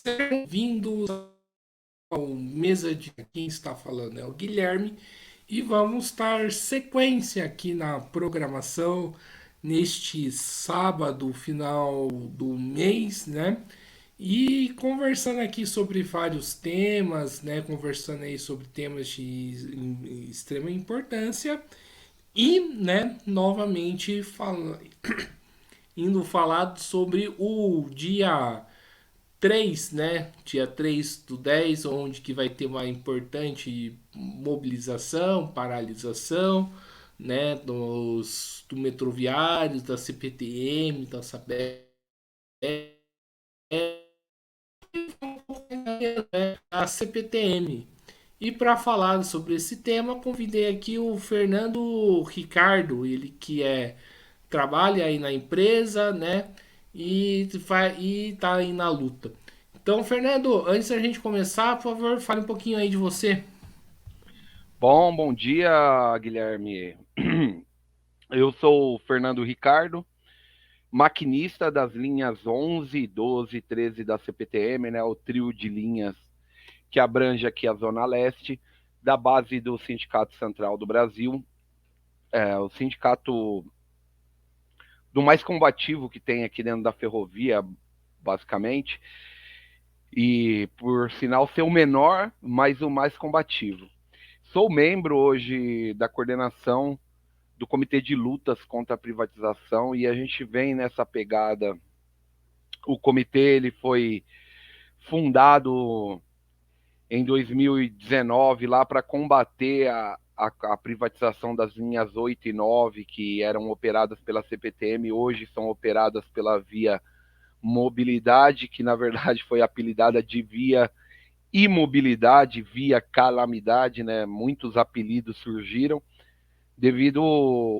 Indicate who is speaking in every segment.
Speaker 1: Bem-vindos ao Mesa de quem está falando é o Guilherme e vamos dar sequência aqui na programação neste sábado, final do mês, né? E conversando aqui sobre vários temas, né? Conversando aí sobre temas de extrema importância e, né, novamente indo falar sobre o dia 3, né? Dia 3/10, onde que vai ter uma importante mobilização, paralisação, né? Do metroviários, da CPTM, da Sabesp, a CPTM. E para falar sobre esse tema, convidei aqui o Fernando Ricardo, ele que trabalha aí na empresa, né? E tá aí na luta. Então, Fernando, antes da gente começar, por favor, fale um pouquinho aí de você.
Speaker 2: Bom dia, Guilherme. Eu sou o Fernando Ricardo, maquinista das linhas 11, 12 e 13 da CPTM, né, o trio de linhas que abrange aqui a Zona Leste, da base do Sindicato Central do Brasil, o sindicato do mais combativo que tem aqui dentro da ferrovia, basicamente, e por sinal ser o menor, mas o mais combativo. Sou membro hoje da coordenação do Comitê de Lutas contra a Privatização e a gente vem nessa pegada. O comitê ele foi fundado em 2019 lá para combater a privatização das linhas 8 e 9 que eram operadas pela CPTM, hoje são operadas pela Via Mobilidade, que na verdade foi apelidada de Via Imobilidade, Via Calamidade, né? Muitos apelidos surgiram devido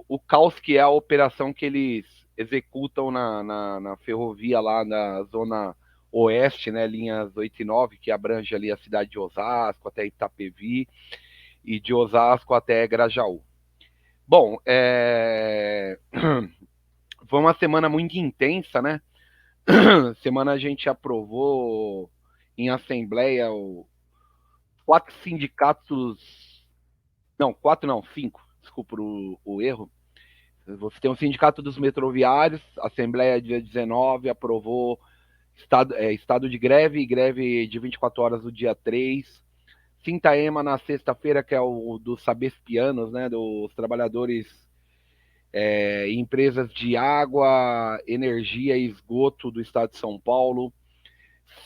Speaker 2: ao caos que é a operação que eles executam na ferrovia lá na zona oeste, né, linhas 8 e 9, que abrange ali a cidade de Osasco até Itapevi e de Osasco até Grajaú. Bom, foi uma semana muito intensa, né? Semana a gente aprovou em assembleia quatro sindicatos, não, quatro não, cinco, desculpa o erro. Você tem o Sindicato dos Metroviários, a Assembleia dia 19 aprovou estado de greve e greve de 24 horas no dia 3. Sintaema na sexta-feira, que é o dos Sabespianos, né, dos trabalhadores e empresas de água, energia e esgoto do estado de São Paulo.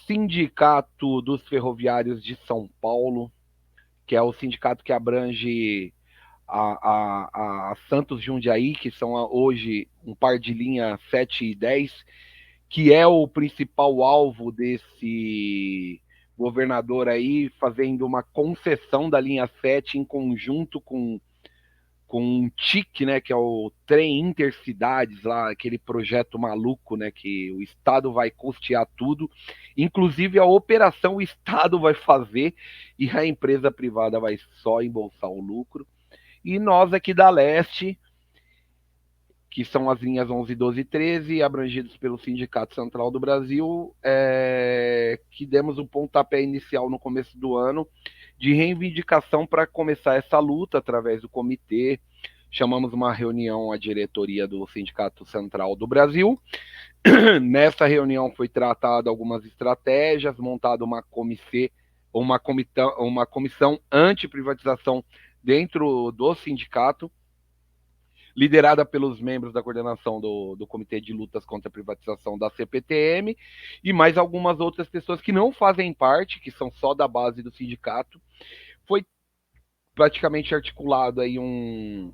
Speaker 2: Sindicato dos Ferroviários de São Paulo, que é o sindicato que abrange a Santos Jundiaí, que são hoje um par de linha 7 e 10, que é o principal alvo desse governador aí, fazendo uma concessão da linha 7 em conjunto com um TIC, né, que é o Trem Intercidades, lá, aquele projeto maluco, né, que o Estado vai custear tudo, inclusive a operação o Estado vai fazer e a empresa privada vai só embolsar o lucro. E nós aqui da Leste, que são as linhas 11, 12 e 13, abrangidos pelo Sindicato Central do Brasil, que demos um pontapé inicial no começo do ano de reivindicação para começar essa luta através do comitê. Chamamos uma reunião à diretoria do Sindicato Central do Brasil. Nessa reunião foi tratada algumas estratégias, montada uma comissão anti-privatização dentro do sindicato, liderada pelos membros da coordenação do Comitê de Lutas contra a Privatização da CPTM e mais algumas outras pessoas que não fazem parte, que são só da base do sindicato. Foi praticamente articulado aí um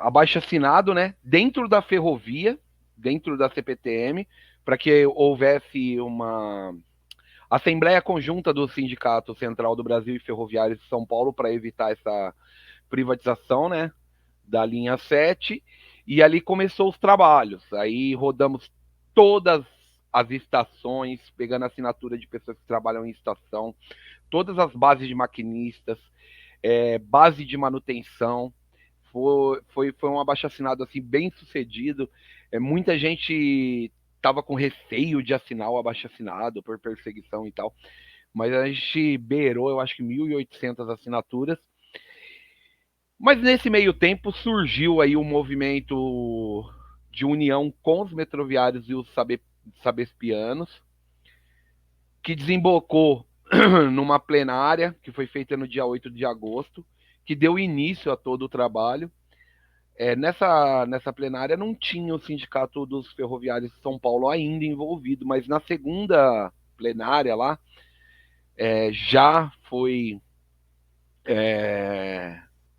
Speaker 2: abaixo-assinado, né, dentro da ferrovia, dentro da CPTM, para que houvesse uma Assembleia Conjunta do Sindicato Central do Brasil e Ferroviários de São Paulo para evitar essa privatização, né, da linha 7, e ali começou os trabalhos. Aí rodamos todas as estações, pegando assinatura de pessoas que trabalham em estação, todas as bases de maquinistas, base de manutenção. Foi um abaixo-assinado assim, bem sucedido. Muita gente estava com receio de assinar o abaixo-assinado por perseguição e tal, mas a gente beirou, eu acho que 1.800 assinaturas. Mas nesse meio tempo surgiu aí um movimento de união com os metroviários e os sabespianos, que desembocou numa plenária que foi feita no dia 8 de agosto, que deu início a todo o trabalho. Nessa plenária não tinha o Sindicato dos Ferroviários de São Paulo ainda envolvido, mas na segunda plenária lá já foi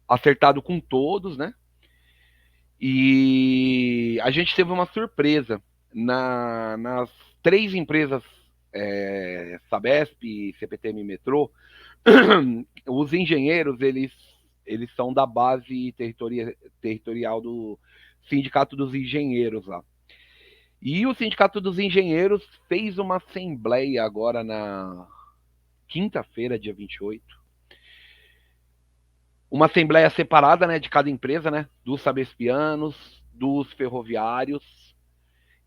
Speaker 2: acertado com todos, né? E a gente teve uma surpresa nas 3 empresas, Sabesp, CPTM e Metrô. Os engenheiros, eles são da base territorial do Sindicato dos Engenheiros lá. E o Sindicato dos Engenheiros fez uma assembleia agora na quinta-feira, dia 28. Uma assembleia separada, né, de cada empresa, né, dos sabespianos, dos ferroviários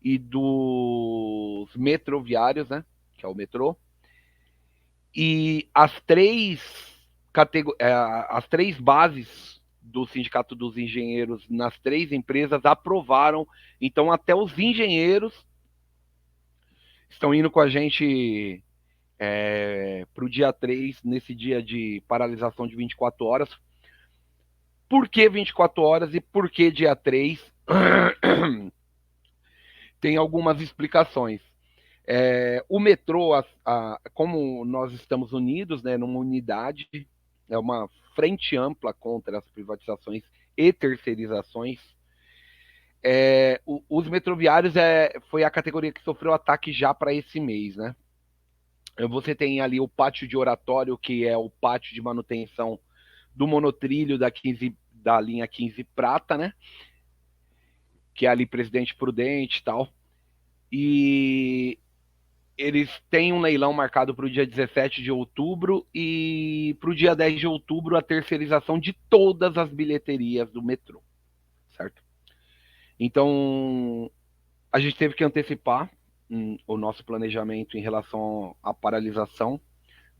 Speaker 2: e dos metroviários, né, que é o metrô. E as três bases do Sindicato dos Engenheiros nas 3 empresas aprovaram. Então, até os engenheiros estão indo com a gente para o dia 3, nesse dia de paralisação de 24 horas. Por que 24 horas e por que dia 3? Tem algumas explicações. O metrô, como nós estamos unidos, né, numa unidade, é uma frente ampla contra as privatizações e terceirizações. Os metroviários foi a categoria que sofreu ataque já para esse mês, né? Você tem ali o pátio de Oratório, que é o pátio de manutenção do monotrilho da linha 15 Prata, né? Que é ali Presidente Prudente e tal. E eles têm um leilão marcado para o dia 17 de outubro e para o dia 10 de outubro a terceirização de todas as bilheterias do metrô, certo? Então, a gente teve que antecipar o nosso planejamento em relação à paralisação.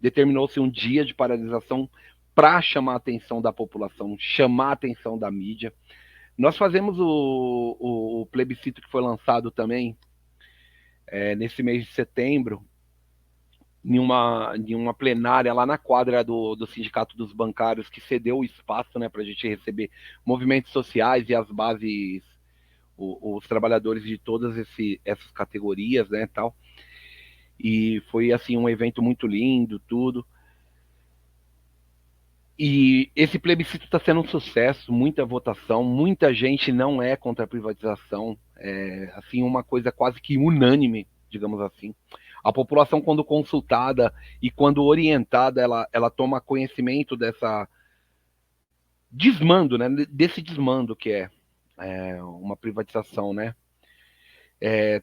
Speaker 2: Determinou-se um dia de paralisação para chamar a atenção da população, chamar a atenção da mídia. Nós fazemos o plebiscito que foi lançado também nesse mês de setembro, em uma plenária lá na quadra do Sindicato dos Bancários, que cedeu o espaço, né, para a gente receber movimentos sociais e as bases, os trabalhadores de todas essas categorias, né, tal. E foi assim um evento muito lindo, tudo. E esse plebiscito está sendo um sucesso, muita votação, muita gente não é contra a privatização, assim, uma coisa quase que unânime, digamos assim. A população, quando consultada e quando orientada, ela toma conhecimento dessa desmando, né, desse desmando que é uma privatização, né.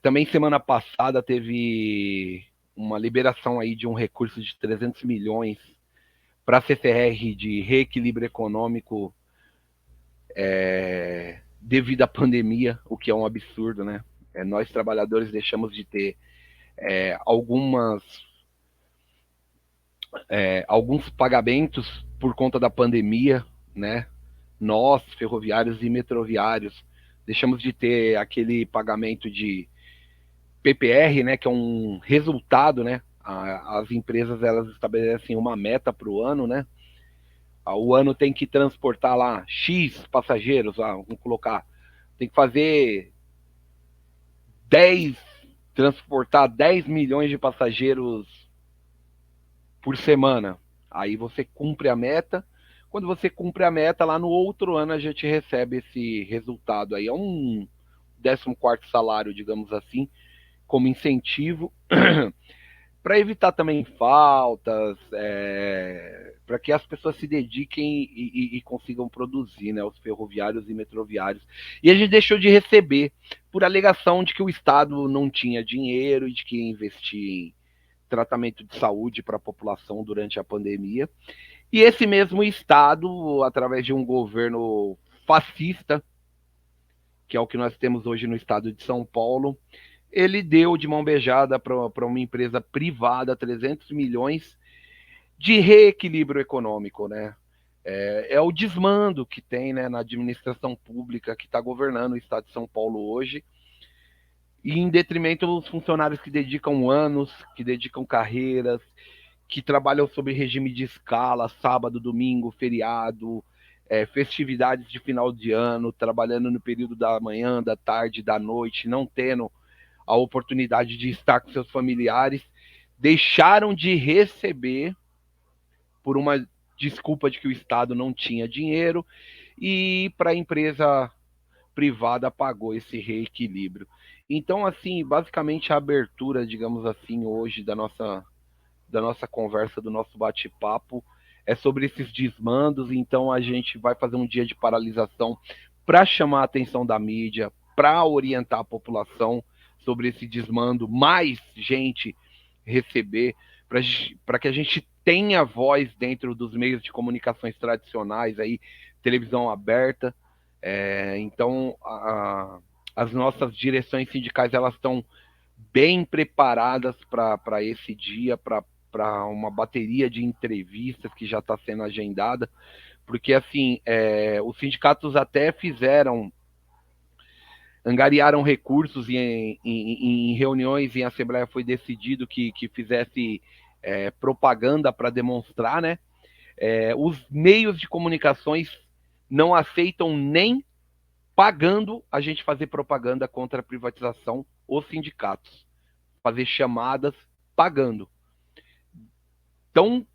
Speaker 2: Também semana passada teve uma liberação aí de um recurso de 300 milhões para a CCR de reequilíbrio econômico devido à pandemia, o que é um absurdo, né? Nós, trabalhadores, deixamos de ter alguns pagamentos por conta da pandemia, né? Nós, ferroviários e metroviários, deixamos de ter aquele pagamento de PPR, né? Que é um resultado, né? As empresas, elas estabelecem uma meta para o ano, né? O ano tem que transportar lá X passageiros, vamos colocar, tem que fazer 10, transportar 10 milhões de passageiros por semana. Aí você cumpre a meta. Quando você cumpre a meta, lá no outro ano a gente recebe esse resultado aí. É um 14º salário, digamos assim, como incentivo para evitar também faltas, para que as pessoas se dediquem e consigam produzir, né, os ferroviários e metroviários. E a gente deixou de receber por alegação de que o Estado não tinha dinheiro e de que ia investir em tratamento de saúde para a população durante a pandemia. E esse mesmo Estado, através de um governo fascista, que é o que nós temos hoje no estado de São Paulo, ele deu de mão beijada para uma empresa privada 300 milhões de reequilíbrio econômico, né? É o desmando que tem, né, na administração pública que está governando o estado de São Paulo hoje, e em detrimento dos funcionários que dedicam anos, que dedicam carreiras, que trabalham sob regime de escala, sábado, domingo, feriado, festividades de final de ano, trabalhando no período da manhã, da tarde, da noite, não tendo a oportunidade de estar com seus familiares, deixaram de receber por uma desculpa de que o Estado não tinha dinheiro, e para a empresa privada pagou esse reequilíbrio. Então, assim, basicamente a abertura, digamos assim, hoje da nossa conversa, do nosso bate-papo, é sobre esses desmandos. Então, a gente vai fazer um dia de paralisação para chamar a atenção da mídia, para orientar a população sobre esse desmando, mais gente receber, para que a gente tenha voz dentro dos meios de comunicações tradicionais, aí, televisão aberta. Então, as nossas direções sindicais elas estão bem preparadas para esse dia, para uma bateria de entrevistas que já está sendo agendada, porque assim, os sindicatos até angariaram recursos em reuniões, em assembleia foi decidido que fizesse propaganda para demonstrar, né? Os meios de comunicações não aceitam nem pagando a gente fazer propaganda contra a privatização, os sindicatos fazer chamadas pagando. Então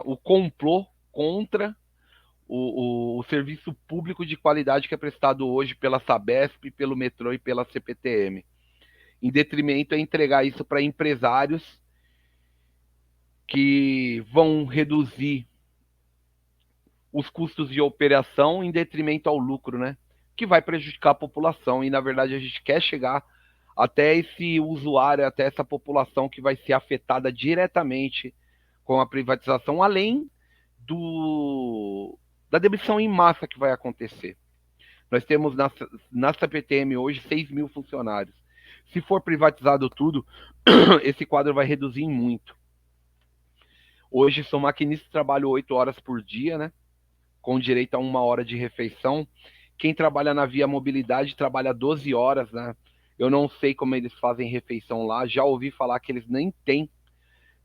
Speaker 2: o complô contra o serviço público de qualidade que é prestado hoje pela Sabesp, pelo Metrô e pela CPTM, em detrimento a entregar isso para empresários que vão reduzir os custos de operação em detrimento ao lucro, né? Que vai prejudicar a população. E, na verdade, a gente quer chegar até esse usuário, até essa população que vai ser afetada diretamente com a privatização, além da demissão em massa que vai acontecer. Nós temos na CPTM hoje 6 mil funcionários. Se for privatizado tudo, esse quadro vai reduzir em muito. Hoje sou maquinista, trabalho 8 horas por dia, né? Com direito a 1 hora de refeição. Quem trabalha na Via Mobilidade trabalha 12 horas, né? Eu não sei como eles fazem refeição lá. Já ouvi falar que eles nem têm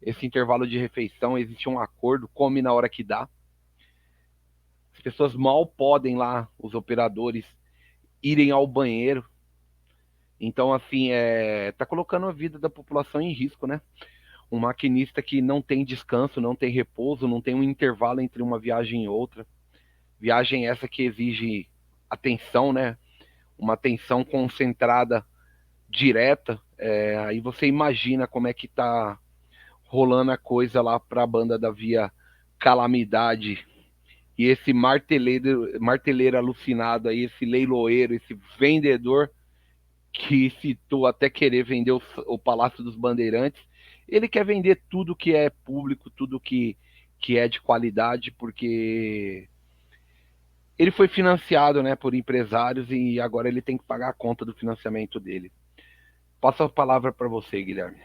Speaker 2: esse intervalo de refeição. Existe um acordo, come na hora que dá. As pessoas mal podem lá, os operadores, irem ao banheiro. Então, assim, tá colocando a vida da população em risco, né? Um maquinista que não tem descanso, não tem repouso, não tem um intervalo entre uma viagem e outra. Viagem essa que exige atenção, né? Uma atenção concentrada, direta. Aí você imagina como é que tá rolando a coisa lá para a banda da Via Calamidade. E esse marteleiro alucinado aí, esse leiloeiro, esse vendedor que citou até querer vender o Palácio dos Bandeirantes, ele quer vender tudo que é público, tudo que é de qualidade, porque ele foi financiado, né, por empresários e agora ele tem que pagar a conta do financiamento dele. Passo a palavra para você, Guilherme.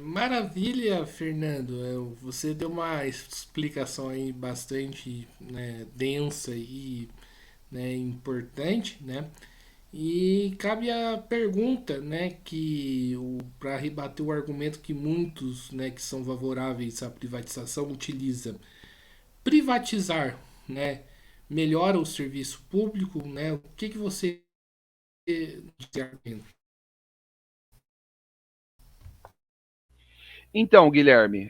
Speaker 1: Maravilha, Fernando. Você deu uma explicação aí bastante, né, densa e, né, importante, né? E cabe a pergunta, né, que para rebater o argumento que muitos, né, que são favoráveis à privatização utilizam. Privatizar, né, melhora o serviço público, né? O que você diz?
Speaker 2: Então, Guilherme,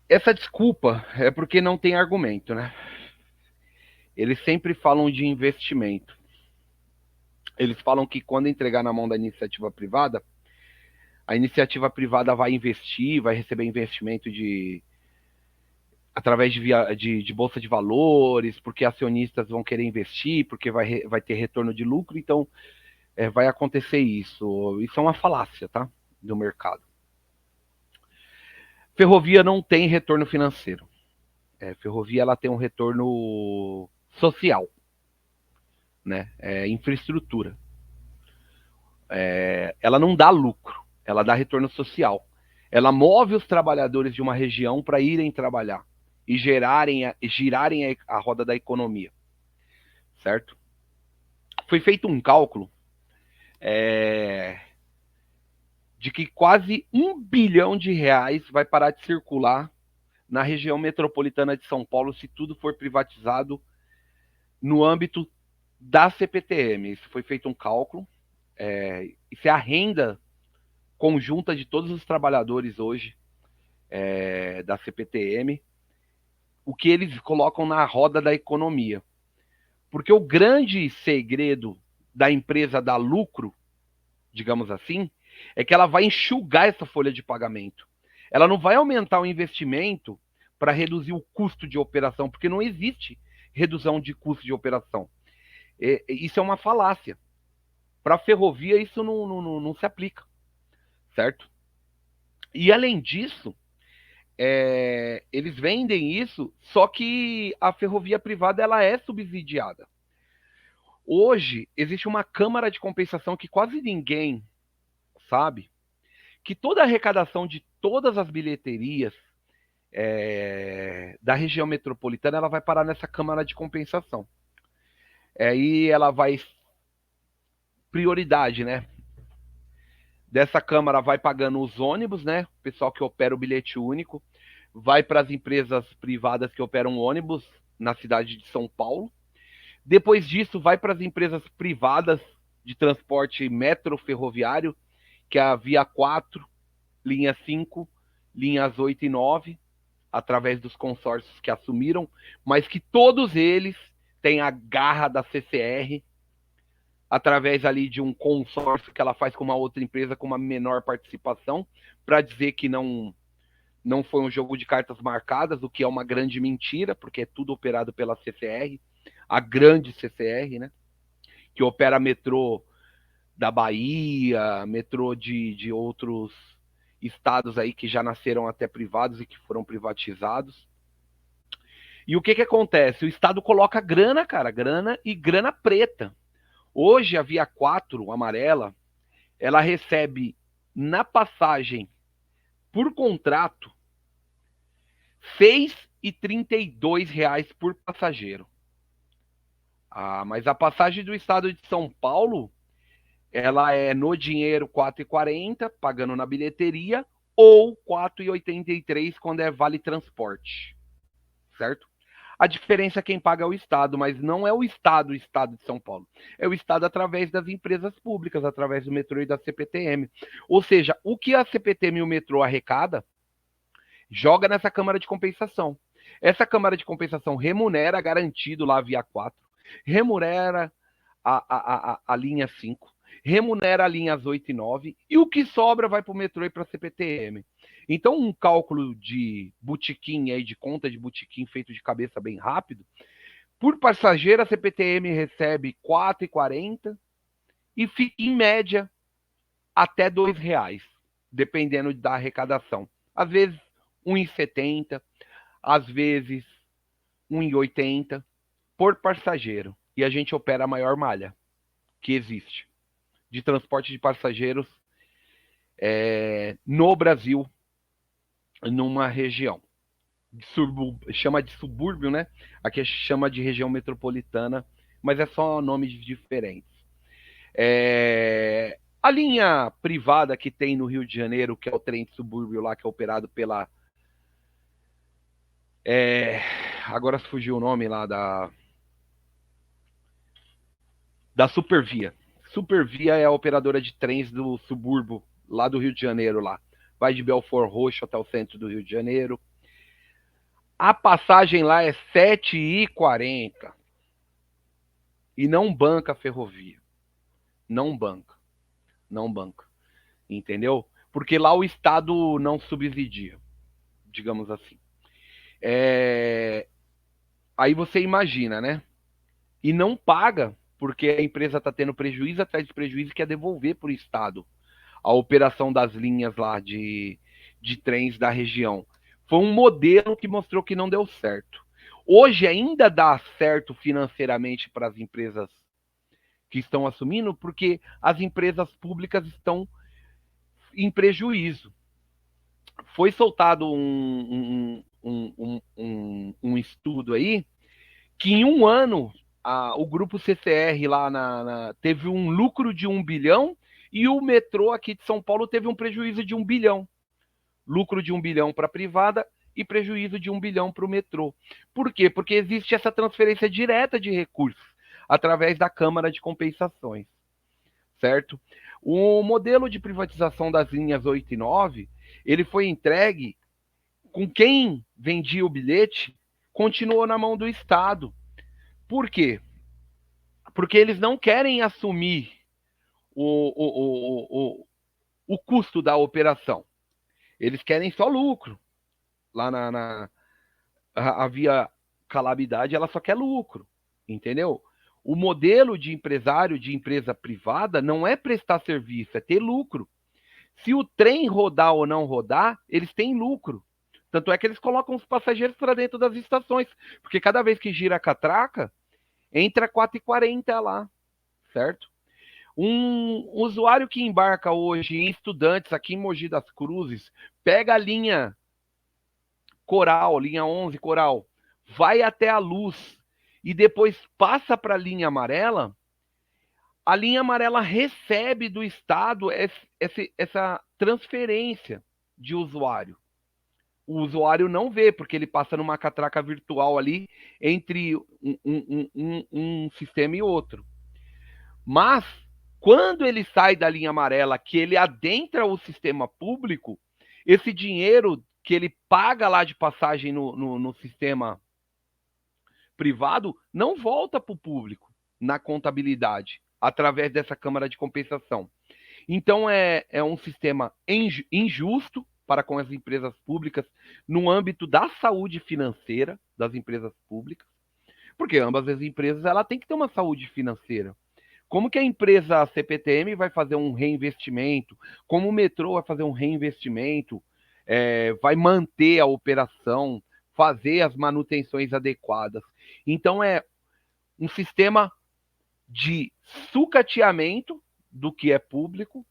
Speaker 2: essa desculpa é porque não tem argumento, né? Eles sempre falam de investimento. Eles falam que quando entregar na mão da iniciativa privada, a iniciativa privada vai investir, vai receber investimento através de bolsa de valores, porque acionistas vão querer investir, porque vai ter retorno de lucro, então vai acontecer isso. Isso é uma falácia, tá? Do mercado. Ferrovia não tem retorno financeiro. Ferrovia ela tem um retorno social, né? Infraestrutura. Ela não dá lucro, ela dá retorno social. Ela move os trabalhadores de uma região para irem trabalhar e girarem a roda da economia, certo? Foi feito um cálculo de que quase R$ 1 bilhão vai parar de circular na região metropolitana de São Paulo se tudo for privatizado no âmbito da CPTM. Isso foi feito um cálculo. Isso é a renda conjunta de todos os trabalhadores hoje da CPTM, o que eles colocam na roda da economia. Porque o grande segredo da empresa dar lucro, digamos assim, é que ela vai enxugar essa folha de pagamento. Ela não vai aumentar o investimento para reduzir o custo de operação, porque não existe redução de custo de operação. Isso é uma falácia. Para a ferrovia, isso não se aplica, certo? E, além disso, eles vendem isso, só que a ferrovia privada ela é subsidiada. Hoje, existe uma câmara de compensação que quase ninguém sabe, que toda a arrecadação de todas as bilheterias da região metropolitana ela vai parar nessa câmara de compensação. Aí ela vai prioridade, né? Dessa câmara vai pagando os ônibus, né? O pessoal que opera o bilhete único, vai para as empresas privadas que operam ônibus na cidade de São Paulo. Depois disso, vai para as empresas privadas de transporte metro-ferroviário, que é a Via 4, linha 5, linhas 8 e 9, através dos consórcios que assumiram, mas que todos eles têm a garra da CCR, através ali de um consórcio que ela faz com uma outra empresa com uma menor participação, para dizer que não foi um jogo de cartas marcadas, o que é uma grande mentira, porque é tudo operado pela CCR, a grande CCR, né? Que opera metrô da Bahia, metrô de outros estados aí que já nasceram até privados e que foram privatizados. E o que acontece? O Estado coloca grana, cara, grana e grana preta. Hoje a Via 4 amarela, ela recebe na passagem por contrato R$ 6,32 por passageiro. Mas a passagem do estado de São Paulo, ela é no dinheiro R$ 4,40, pagando na bilheteria, ou R$ 4,83 quando é vale transporte, certo? A diferença é quem paga é o Estado, mas não é o Estado de São Paulo. É o Estado através das empresas públicas, através do metrô e da CPTM. Ou seja, o que a CPTM e o metrô arrecada, joga nessa câmara de compensação. Essa câmara de compensação remunera, garantido lá via 4, remunera a linha 5, remunera a linhas 8 e 9, e o que sobra vai para o metrô e para a CPTM. Então, um cálculo de botequim, aí, de conta de botequim feito de cabeça bem rápido, por passageiro a CPTM recebe R$ 4,40 e fica, em média, até R$ 2,00, dependendo da arrecadação. Às vezes, R$ 1,70, às vezes R$ 1,80 por passageiro. E a gente opera a maior malha que existe de transporte de passageiros no Brasil, numa região. Chama de subúrbio, né? Aqui chama de região metropolitana, mas é só nomes diferentes. A linha privada que tem no Rio de Janeiro, que é o trem de subúrbio lá, que é operado pela... agora fugiu o nome lá da Supervia. Supervia é a operadora de trens do subúrbio lá do Rio de Janeiro lá. Vai de Belfort Roxo até o centro do Rio de Janeiro. A passagem lá é R$ 7,40. E não banca a ferrovia. Não banca. Não banca. Entendeu? Porque lá o Estado não subsidia, digamos assim. Aí você imagina, né? E não paga, porque a empresa está tendo prejuízo atrás de prejuízo, que é devolver para o Estado a operação das linhas lá de trens da região. Foi um modelo que mostrou que não deu certo. Hoje ainda dá certo financeiramente para as empresas que estão assumindo, porque as empresas públicas estão em prejuízo. Foi soltado um estudo aí que em um ano o grupo CCR lá teve um lucro de 1 bilhão e o metrô aqui de São Paulo teve um prejuízo de 1 bilhão. Lucro de 1 bilhão para a privada e prejuízo de 1 bilhão para o metrô. Por quê? Porque existe essa transferência direta de recursos através da Câmara de Compensações, certo? O modelo de privatização das linhas 8 e 9, ele foi entregue com quem vendia o bilhete, continuou na mão do Estado. Por quê? Porque eles não querem assumir o, o, o, o custo da operação. Eles querem só lucro. Lá a Via Calamidade, ela só quer lucro, entendeu? O modelo de empresário de empresa privada não é prestar serviço, é ter lucro. Se o trem rodar ou não rodar, eles têm lucro. Tanto é que eles colocam os passageiros para dentro das estações, porque cada vez que gira a catraca, entra 4,40 lá, certo? Um usuário que embarca hoje em Estudantes, aqui em Mogi das Cruzes, pega a linha Coral, linha 11 Coral, vai até a Luz e depois passa para a linha amarela recebe do Estado essa transferência de usuário. O usuário não vê, porque ele passa numa catraca virtual ali entre um sistema e outro. Mas, quando ele sai da linha amarela, que ele adentra o sistema público, esse dinheiro que ele paga lá de passagem no sistema privado não volta para o público na contabilidade, através dessa Câmara de Compensação. Então, é um sistema injusto para com as empresas públicas no âmbito da saúde financeira das empresas públicas, porque ambas as empresas ela tem que ter uma saúde financeira. Como que a empresa CPTM vai fazer um reinvestimento? Como o metrô vai fazer um reinvestimento? Vai manter a operação, fazer as manutenções adequadas. Então é um sistema de sucateamento do que é público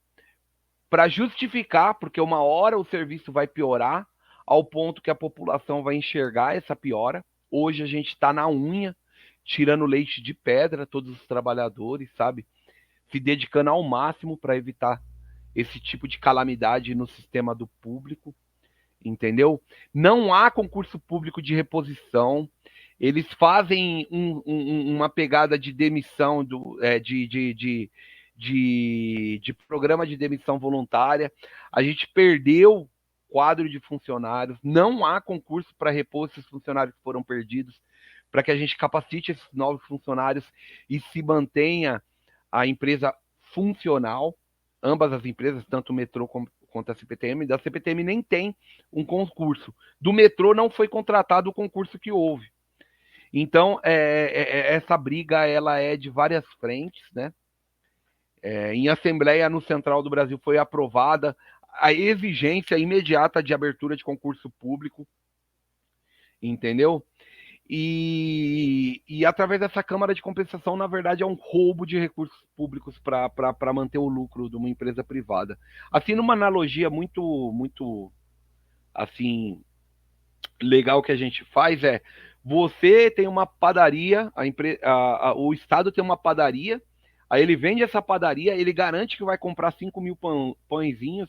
Speaker 2: para justificar, porque uma hora o serviço vai piorar ao ponto que a população vai enxergar essa piora. Hoje a gente está na unha, tirando leite de pedra, todos os trabalhadores, sabe? Se dedicando ao máximo para evitar esse tipo de calamidade no sistema do público, entendeu? Não há concurso público de reposição. Eles fazem uma pegada de demissão de programa de demissão voluntária. A gente perdeu quadro de funcionários. Não há concurso para repor esses funcionários que foram perdidos, para que a gente capacite esses novos funcionários e se mantenha a empresa funcional. Ambas as empresas, tanto o metrô quanto a CPTM, da CPTM nem tem um concurso. Do metrô não foi contratado o concurso que houve. Então, essa briga ela é de várias frentes, né? Em assembleia no Central do Brasil foi aprovada a exigência imediata de abertura de concurso público, entendeu? E através dessa Câmara de Compensação, na verdade, é um roubo de recursos públicos para manter o lucro de uma empresa privada. Assim, numa analogia muito assim legal que a gente faz você tem uma padaria, o Estado tem uma padaria, aí ele vende essa padaria, ele garante que vai comprar 5.000 pãezinhos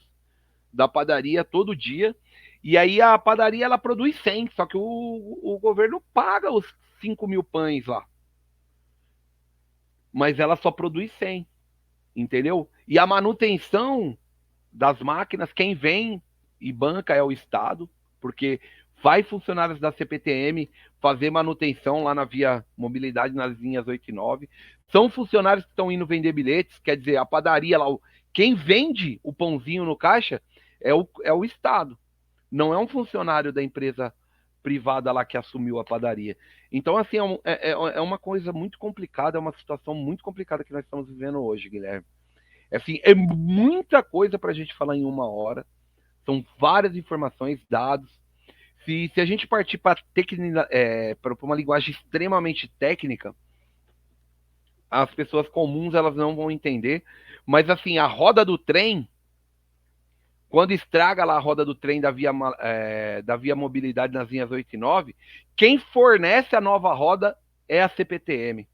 Speaker 2: da padaria todo dia, e aí a padaria ela produz 100, só que o governo paga os 5.000 pães lá, mas ela só produz 100, entendeu? E a manutenção das máquinas, quem vem e banca é o Estado, porque vai funcionários da CPTM fazer manutenção lá na Via Mobilidade, nas linhas 8 e 9. São funcionários que estão indo vender bilhetes, quer dizer, a padaria lá, quem vende o pãozinho no caixa é o Estado. Não é um funcionário da empresa privada lá que assumiu a padaria. Então, assim, é uma coisa muito complicada, é uma situação muito complicada que nós estamos vivendo hoje, Guilherme. Assim, é muita coisa para a gente falar em uma hora. São várias informações, dados. Se a gente partir para uma linguagem extremamente técnica, as pessoas comuns elas não vão entender. Mas assim, a roda do trem, quando estraga lá a roda do trem da via mobilidade nas linhas 8 e 9, quem fornece a nova roda é a CPTM.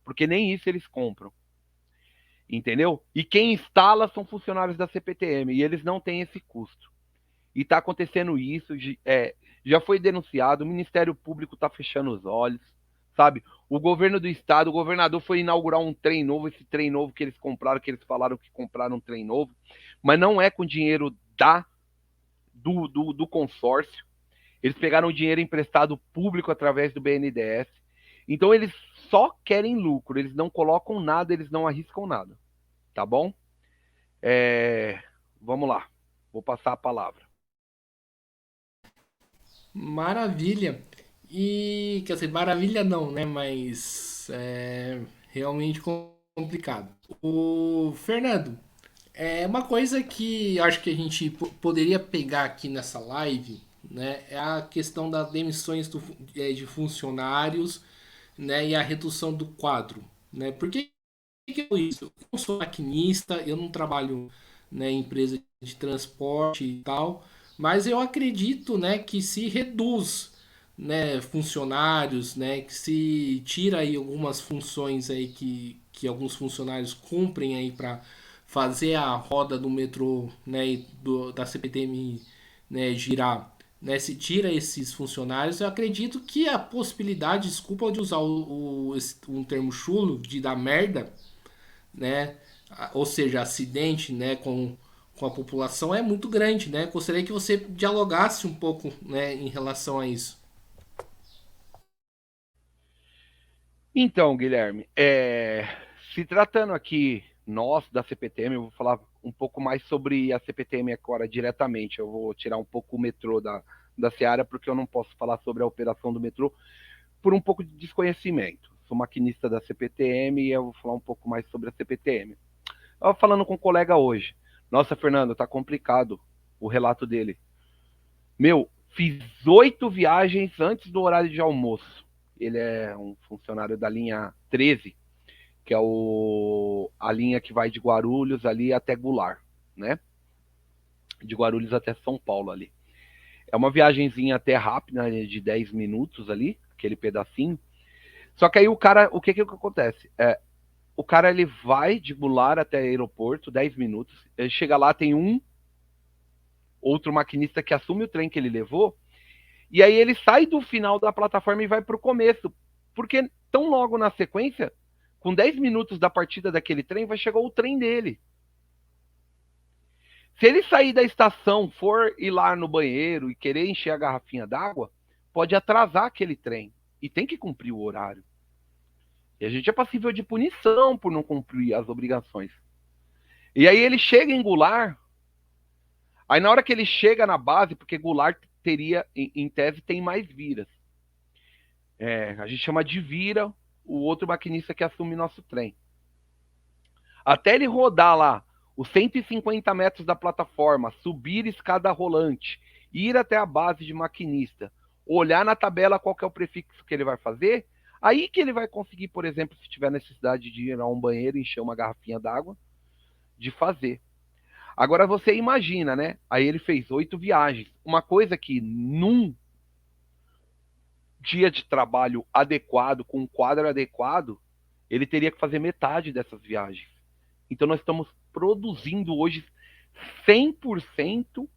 Speaker 2: Porque nem isso eles compram. Entendeu? E quem instala são funcionários da CPTM. E eles não têm esse custo. E está acontecendo isso, já foi denunciado, o Ministério Público está fechando os olhos, sabe? O governo do estado, o governador foi inaugurar um trem novo, esse trem novo que eles compraram, que eles falaram que compraram um trem novo, mas não é com dinheiro do consórcio. Eles pegaram o dinheiro emprestado público através do BNDES. Então eles só querem lucro, eles não colocam nada, eles não arriscam nada. Tá bom? Vamos lá, vou passar a palavra.
Speaker 1: Maravilha. E, quer dizer, maravilha não, né? Mas realmente complicado. O Fernando, uma coisa que acho que a gente poderia pegar aqui nessa live, né? É a questão das demissões de funcionários, né? E a redução do quadro, né? Por que é isso? Eu não sou maquinista, eu não trabalho, né, em empresa de transporte e tal, mas eu acredito, né, que se reduz, né, funcionários, né, que se tira aí algumas funções aí que alguns funcionários cumprem aí para fazer a roda do metrô, né, e da CPTM, né, girar, né, se tira esses funcionários, eu acredito que a possibilidade, desculpa de usar um termo chulo, de dar merda, né? Ou seja, acidente, né, com a população é muito grande, né? Gostaria que você dialogasse um pouco, né, em relação a isso.
Speaker 2: Então, Guilherme, se tratando aqui nós da CPTM, eu vou falar um pouco mais sobre a CPTM agora diretamente. Eu vou tirar um pouco o metrô da Seara, porque eu não posso falar sobre a operação do metrô por um pouco de desconhecimento. Sou maquinista da CPTM e eu vou falar um pouco mais sobre a CPTM. Eu estava falando com um colega hoje. Nossa, Fernando, tá complicado o relato dele. Meu, fiz 8 viagens antes do horário de almoço. Ele é um funcionário da linha 13, que é a linha que vai de Guarulhos ali até Goulart, né? De Guarulhos até São Paulo ali. É uma viagenzinha até rápida, né, de 10 minutos ali, aquele pedacinho. Só que aí o cara, o que que acontece? O cara ele vai de Goulart até aeroporto, 10 minutos. Ele chega lá, tem um outro maquinista que assume o trem que ele levou. E aí ele sai do final da plataforma e vai para o começo. Porque tão logo na sequência, com 10 minutos da partida daquele trem, vai chegar o trem dele. Se ele sair da estação, for ir lá no banheiro e querer encher a garrafinha d'água, pode atrasar aquele trem. E tem que cumprir o horário. E a gente é passível de punição por não cumprir as obrigações. E aí ele chega em Goulart, aí na hora que ele chega na base, porque Goulart teria, em tese, tem mais viras. A gente chama de vira o outro maquinista que assume nosso trem. Até ele rodar lá os 150 metros da plataforma, subir escada rolante, ir até a base de maquinista, olhar na tabela qual que é o prefixo que ele vai fazer, aí que ele vai conseguir, por exemplo, se tiver necessidade de ir a um banheiro, encher uma garrafinha d'água, de fazer. Agora você imagina, né? Aí ele fez 8 viagens. Uma coisa que num dia de trabalho adequado, com um quadro adequado, ele teria que fazer metade dessas viagens. Então nós estamos produzindo hoje 100%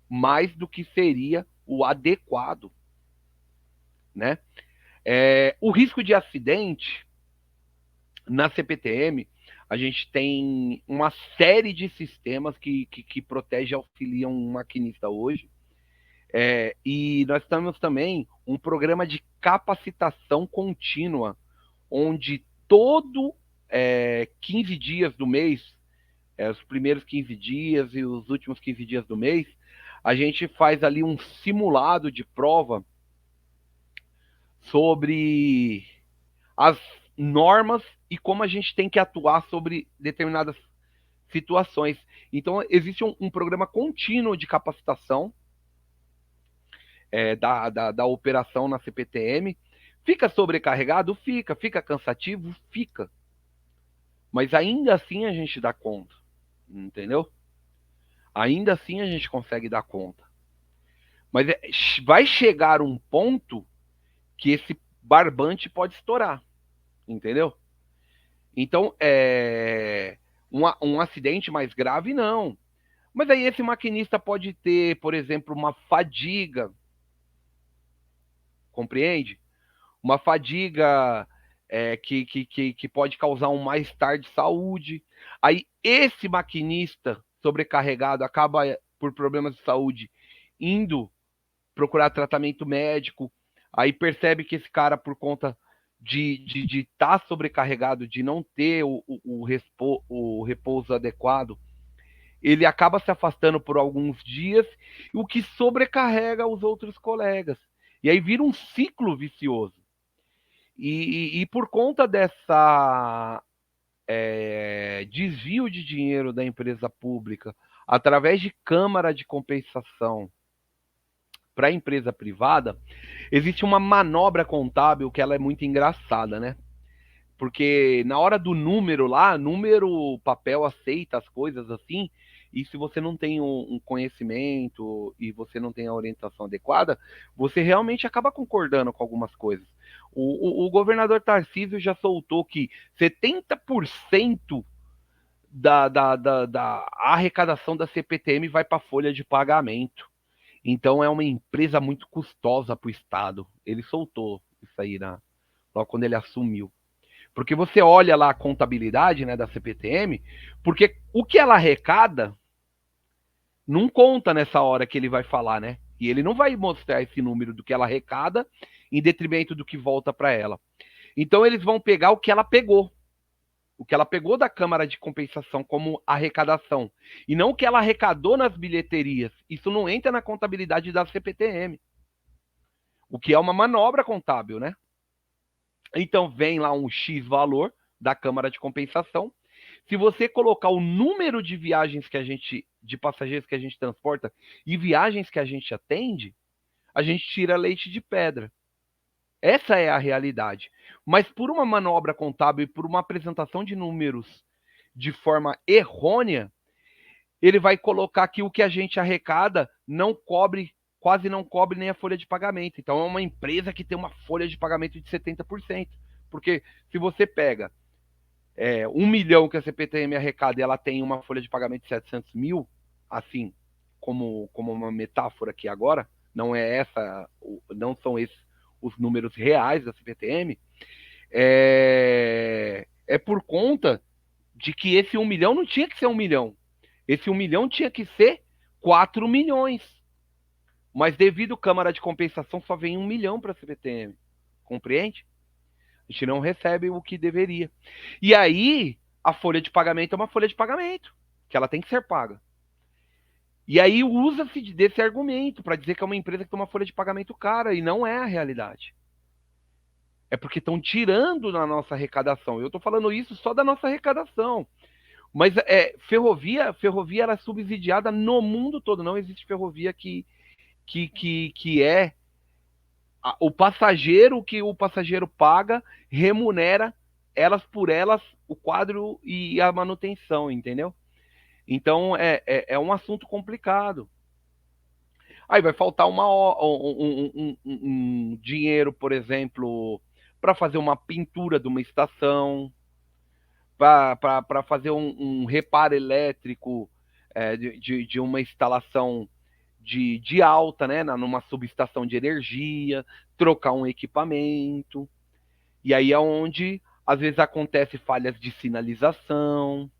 Speaker 2: mais do que seria o adequado, né? O risco de acidente na CPTM, a gente tem uma série de sistemas que protege e auxiliam um maquinista hoje. E nós temos também um programa de capacitação contínua, onde todo 15 dias do mês, os primeiros 15 dias e os últimos 15 dias do mês, a gente faz ali um simulado de prova sobre as normas e como a gente tem que atuar sobre determinadas situações. Então, existe um programa contínuo de capacitação da operação na CPTM. Fica sobrecarregado? Fica cansativo? Fica. Mas ainda assim a gente dá conta, entendeu? Ainda assim a gente consegue dar conta. Mas vai chegar um ponto que esse barbante pode estourar, entendeu? Então, um acidente mais grave, não. Mas aí esse maquinista pode ter, por exemplo, uma fadiga, compreende? Uma fadiga que pode causar um mal-estar de saúde. Aí esse maquinista sobrecarregado acaba, por problemas de saúde, indo procurar tratamento médico. Aí percebe que esse cara, por conta de estar sobrecarregado, de não ter o repouso adequado, ele acaba se afastando por alguns dias, o que sobrecarrega os outros colegas. E aí vira um ciclo vicioso. E por conta dessa desvio de dinheiro da empresa pública através de câmara de compensação para a empresa privada, existe uma manobra contábil que ela é muito engraçada, né? Porque na hora do número lá, número, o papel aceita as coisas assim, e se você não tem um conhecimento e você não tem a orientação adequada, você realmente acaba concordando com algumas coisas. O governador Tarcísio já soltou que 70% da arrecadação da CPTM vai para a folha de pagamento. Então é uma empresa muito custosa para o Estado. Ele soltou isso aí logo quando ele assumiu. Porque você olha lá a contabilidade, né, da CPTM, porque o que ela arrecada não conta nessa hora que ele vai falar, né? E ele não vai mostrar esse número do que ela arrecada em detrimento do que volta para ela. Então eles vão pegar o que ela pegou da Câmara de Compensação como arrecadação, e não o que ela arrecadou nas bilheterias. Isso não entra na contabilidade da CPTM, o que é uma manobra contábil, né? Então vem lá um X valor da Câmara de Compensação. Se você colocar o número de viagens de passageiros que a gente transporta e viagens que a gente atende, a gente tira leite de pedra. Essa é a realidade. Mas por uma manobra contábil e por uma apresentação de números de forma errônea, ele vai colocar que o que a gente arrecada não cobre, quase não cobre nem a folha de pagamento. Então é uma empresa que tem uma folha de pagamento de 70%. Porque se você pega 1 milhão que a CPTM arrecada e ela tem uma folha de pagamento de 700 mil, assim, como uma metáfora aqui agora, não são esses os números reais da CPTM, é por conta de que esse 1 milhão não tinha que ser 1 milhão. Esse 1 milhão tinha que ser 4 milhões. Mas devido à Câmara de Compensação, só vem 1 milhão para a CPTM. Compreende? A gente não recebe o que deveria. E aí, a folha de pagamento é uma folha de pagamento, que ela tem que ser paga. E aí usa-se desse argumento para dizer que é uma empresa que tem uma folha de pagamento cara, e não é a realidade. É porque estão tirando na nossa arrecadação. Eu estou falando isso só da nossa arrecadação. Mas ferrovia ela é subsidiada no mundo todo. Não existe ferrovia que é o passageiro, que o passageiro paga, remunera elas por elas, o quadro e a manutenção, entendeu? Então é um assunto complicado. Aí vai faltar um dinheiro, por exemplo, para fazer uma pintura de uma estação, para fazer um reparo elétrico de uma instalação de alta, né, numa subestação de energia, trocar um equipamento. E aí é onde às vezes acontece falhas de sinalização,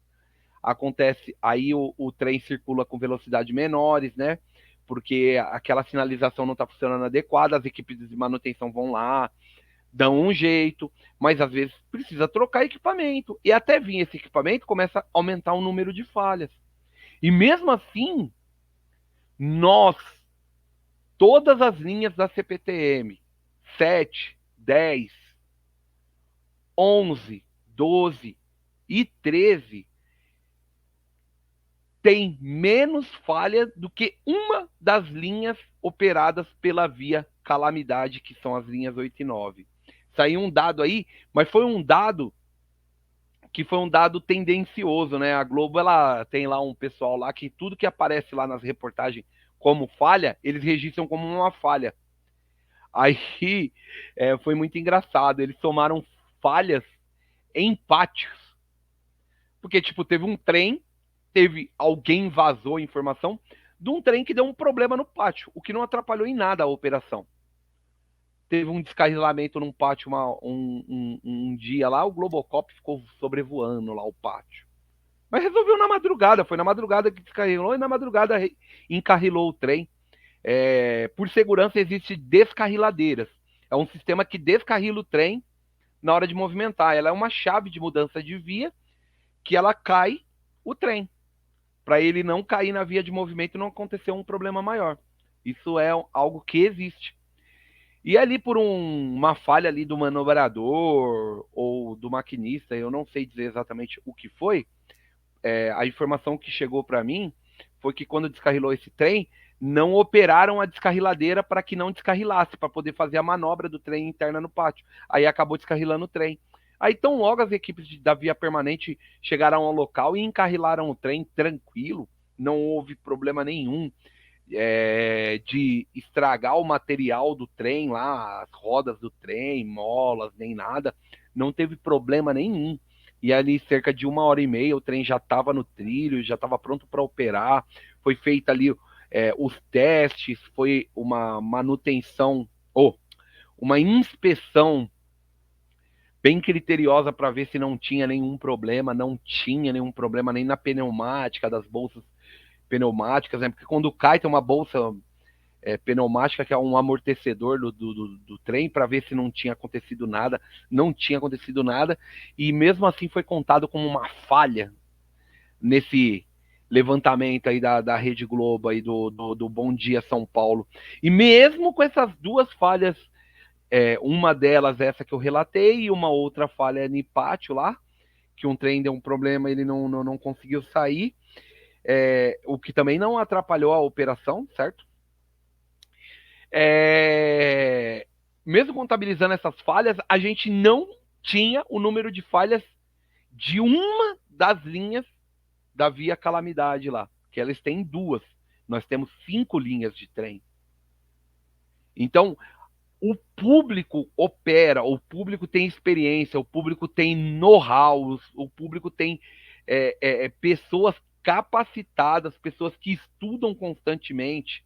Speaker 2: acontece aí o trem circula com velocidade menores, né? Porque aquela sinalização não está funcionando adequada, as equipes de manutenção vão lá, dão um jeito, mas às vezes precisa trocar equipamento. E até vir esse equipamento começa a aumentar o número de falhas. E mesmo assim, nós, todas as linhas da CPTM, 7, 10, 11, 12 e 13, tem menos falha do que uma das linhas operadas pela via calamidade, que são as linhas 8 e 9. Saiu um dado aí, mas foi um dado que foi um dado tendencioso, né? A Globo, ela tem lá um pessoal lá que tudo que aparece lá nas reportagens como falha, eles registram como uma falha. Aí foi muito engraçado, eles somaram falhas em pátios. Porque, tipo, teve um trem, teve alguém vazou informação de um trem que deu um problema no pátio, o que não atrapalhou em nada a operação. Teve um descarrilamento num pátio um dia lá, o Globocop ficou sobrevoando lá o pátio. Mas resolveu na madrugada, foi na madrugada que descarrilou e na madrugada encarrilou o trem. Por segurança, existe descarriladeiras. É um sistema que descarrila o trem na hora de movimentar. Ela é uma chave de mudança de via que ela cai o trem, para ele não cair na via de movimento e não acontecer um problema maior. Isso é algo que existe. E ali por uma falha ali do manobrador ou do maquinista, eu não sei dizer exatamente o que foi, a informação que chegou para mim foi que quando descarrilou esse trem, não operaram a descarriladeira para que não descarrilasse, para poder fazer a manobra do trem interna no pátio. Aí acabou descarrilando o trem. Aí tão logo as equipes da via permanente chegaram ao local e encarrilaram o trem tranquilo, não houve problema nenhum de estragar o material do trem lá, as rodas do trem, molas, nem nada, não teve problema nenhum. E ali cerca de 1h30 o trem já estava no trilho, já estava pronto para operar, foi feita ali os testes, foi uma manutenção, ou uma inspeção bem criteriosa para ver se não tinha nenhum problema, não tinha nenhum problema nem na pneumática das bolsas pneumáticas, né? Porque quando cai tem uma bolsa pneumática que é um amortecedor do trem para ver se não tinha acontecido nada, não tinha acontecido nada, e mesmo assim foi contado como uma falha nesse levantamento aí da Rede Globo aí do Bom Dia São Paulo. E mesmo com essas duas falhas, uma delas essa que eu relatei e uma outra falha no pátio lá, que um trem deu um problema, ele não conseguiu sair, o que também não atrapalhou a operação, certo? Mesmo contabilizando essas falhas, a gente não tinha o número de falhas de uma das linhas da via calamidade lá, que elas têm duas. Nós temos 5 linhas de trem. Então, o público opera, o público tem experiência, o público tem know-how, o público tem pessoas capacitadas, pessoas que estudam constantemente.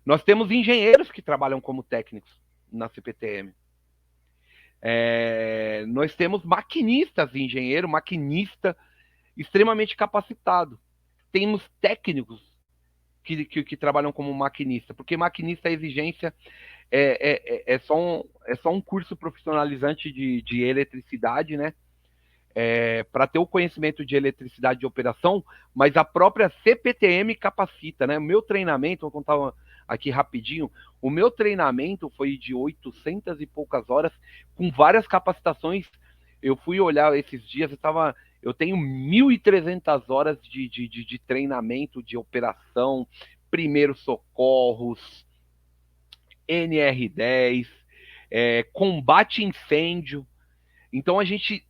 Speaker 2: Nós temos engenheiros que trabalham como técnicos na CPTM. Nós temos maquinistas, maquinista extremamente capacitado. Temos técnicos que trabalham como maquinista, porque maquinista, a exigência é só um curso profissionalizante de eletricidade, né? Para ter o conhecimento de eletricidade de operação, mas a própria CPTM capacita, né? O meu treinamento, vou contar aqui rapidinho, o meu treinamento foi de 800 e poucas horas, com várias capacitações. Eu fui olhar esses dias, eu tenho 1.300 horas de treinamento de operação, primeiros socorros, NR10, combate incêndio. Então a gente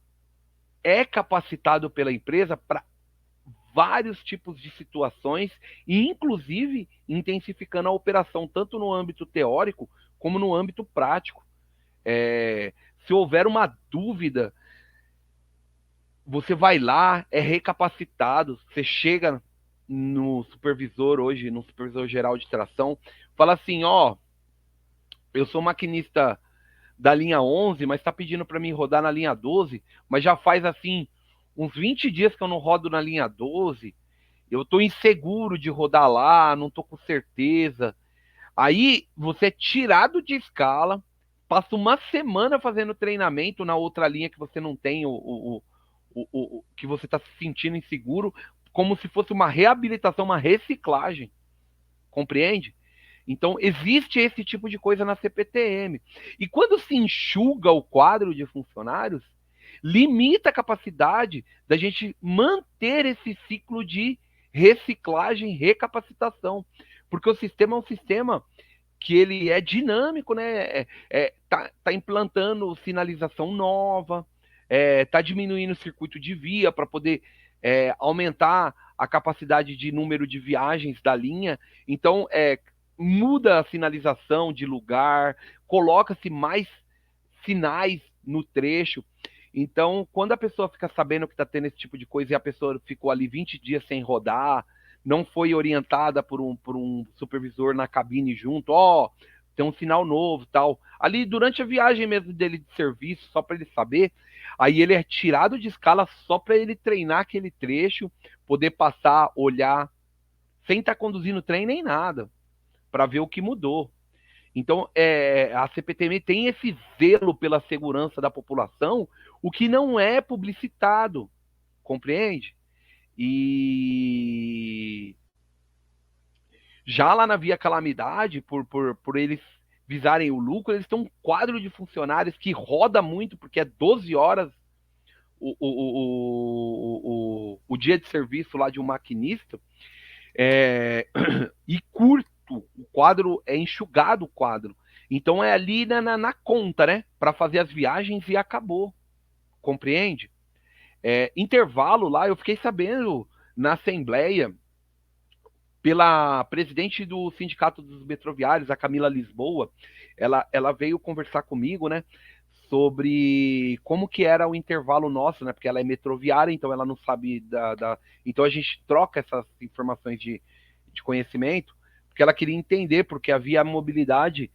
Speaker 2: é capacitado pela empresa para vários tipos de situações e, inclusive, intensificando a operação, tanto no âmbito teórico como no âmbito prático. Se houver uma dúvida, você vai lá, é recapacitado, você chega no supervisor hoje, no supervisor geral de tração, fala assim, eu sou maquinista da linha 11, mas está pedindo para mim rodar na linha 12, mas já faz assim uns 20 dias que eu não rodo na linha 12, eu estou inseguro de rodar lá, não estou com certeza. Aí você é tirado de escala, passa uma semana fazendo treinamento na outra linha que você não tem que você está se sentindo inseguro, como se fosse uma reabilitação, uma reciclagem. Compreende? Então, existe esse tipo de coisa na CPTM. E quando se enxuga o quadro de funcionários, limita a capacidade da gente manter esse ciclo de reciclagem, recapacitação, porque o sistema é um sistema que ele é dinâmico, né? Tá implantando sinalização nova, tá diminuindo o circuito de via para poder aumentar a capacidade de número de viagens da linha. Então, muda a sinalização de lugar, coloca-se mais sinais no trecho. Então, quando a pessoa fica sabendo que está tendo esse tipo de coisa e a pessoa ficou ali 20 dias sem rodar, não foi orientada por um supervisor na cabine junto, tem um sinal novo tal. Ali durante a viagem mesmo dele de serviço, só para ele saber, aí ele é tirado de escala só para ele treinar aquele trecho, poder passar, olhar, sem estar conduzindo trem nem nada, para ver o que mudou. Então, a CPTM tem esse zelo pela segurança da população, o que não é publicitado, compreende? E já lá na Via Calamidade, por eles visarem o lucro, eles têm um quadro de funcionários que roda muito, porque é 12 horas o dia de serviço lá de um maquinista, e curto, o quadro é enxugado o quadro. Então é ali na conta, né? Para fazer as viagens e acabou. Compreende? Intervalo lá, eu fiquei sabendo na Assembleia, pela presidente do Sindicato dos Metroviários, a Camila Lisboa, ela veio conversar comigo, né, sobre como que era o intervalo nosso, né, porque ela é metroviária, então ela não sabe Então a gente troca essas informações de conhecimento, porque ela queria entender, porque havia mobilidade,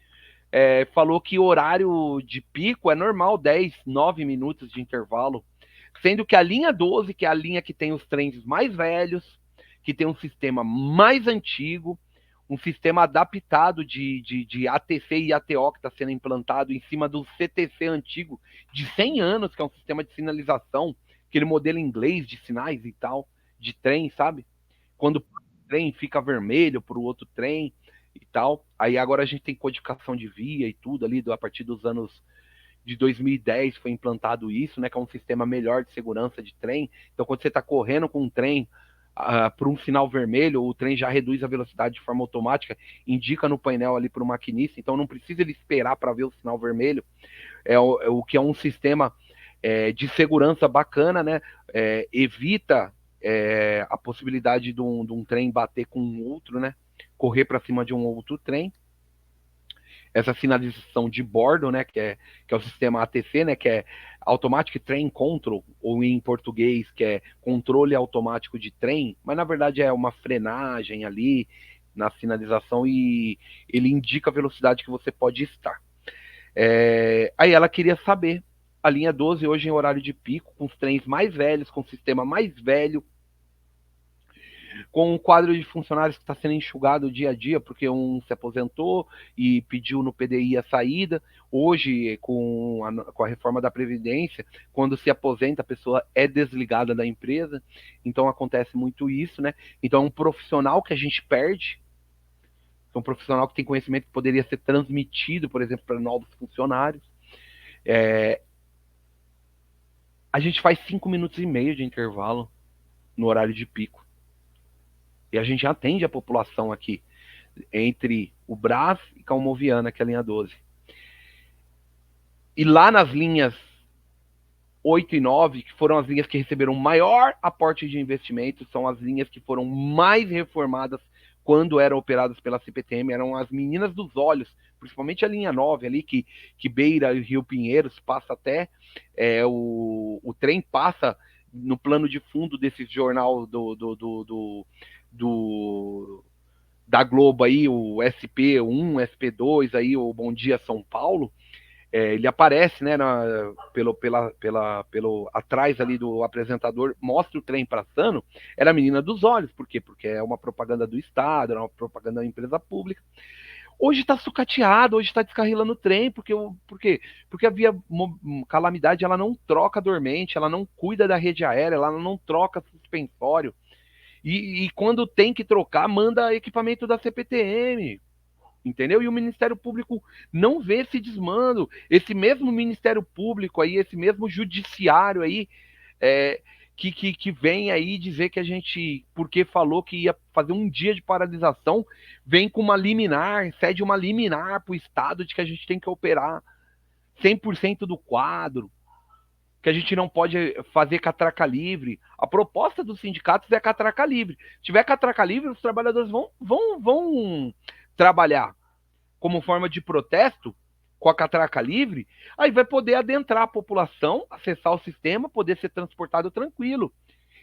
Speaker 2: falou que o horário de pico é normal, 10, 9 minutos de intervalo, sendo que a linha 12, que é a linha que tem os trens mais velhos, que tem um sistema mais antigo, um sistema adaptado de ATC e ATO que está sendo implantado em cima do CTC antigo de 100 anos, que é um sistema de sinalização, aquele modelo inglês de sinais e tal, de trem, sabe? Quando o trem fica vermelho para o outro trem e tal. Aí agora a gente tem codificação de via e tudo ali, a partir dos anos de 2010 foi implantado isso, né, que é um sistema melhor de segurança de trem. Então, quando você está correndo com um trem por um sinal vermelho, o trem já reduz a velocidade de forma automática, indica no painel ali para o maquinista, então não precisa ele esperar para ver o sinal vermelho. O que é um sistema de segurança bacana, né? Evita a possibilidade de um trem bater com um outro, né? Correr para cima de um outro trem. Essa sinalização de bordo, né, que é o sistema ATC, né, que é Automatic Train Control, ou em português, que é controle automático de trem, mas na verdade é uma frenagem ali na sinalização e ele indica a velocidade que você pode estar. Aí ela queria saber, a linha 12 hoje em horário de pico, com os trens mais velhos, com o sistema mais velho, com um quadro de funcionários que está sendo enxugado dia a dia, porque um se aposentou e pediu no PDI a saída. Hoje, com a reforma da Previdência, quando se aposenta, a pessoa é desligada da empresa. Então, acontece muito isso, né? Então, é um profissional que a gente perde, é um profissional que tem conhecimento que poderia ser transmitido, por exemplo, para novos funcionários. A gente faz 5 minutos e meio de intervalo no horário de pico. E a gente atende a população aqui, entre o Brás e Calmoviana, que é a linha 12. E lá nas linhas 8 e 9, que foram as linhas que receberam maior aporte de investimento, são as linhas que foram mais reformadas quando eram operadas pela CPTM, eram as meninas dos olhos, principalmente a linha 9 ali, que beira o Rio Pinheiros, passa até, o trem passa no plano de fundo desse jornal da Globo aí, o SP1, SP2 aí, o Bom Dia São Paulo, ele aparece, né, pelo atrás ali do apresentador, mostra o trem passando, era a menina dos olhos, por quê? Porque é uma propaganda do Estado, era uma propaganda da empresa pública. Hoje está sucateado, hoje está descarrilando o trem, por quê? Porque a Via Calamidade, ela não troca dormente, ela não cuida da rede aérea, ela não troca suspensório, e quando tem que trocar, manda equipamento da CPTM. entendeu? E o Ministério Público não vê esse desmando. Esse mesmo Ministério Público aí, esse mesmo judiciário aí, é, que vem aí dizer que a gente, porque falou que ia fazer um dia de paralisação, vem com uma liminar, cede uma liminar para o Estado de que a gente tem que operar 100% do quadro, que a gente não pode fazer catraca livre. A proposta dos sindicatos é catraca livre. Se tiver catraca livre, os trabalhadores vão trabalhar como forma de protesto com a catraca livre, aí vai poder adentrar a população, acessar o sistema, poder ser transportado tranquilo.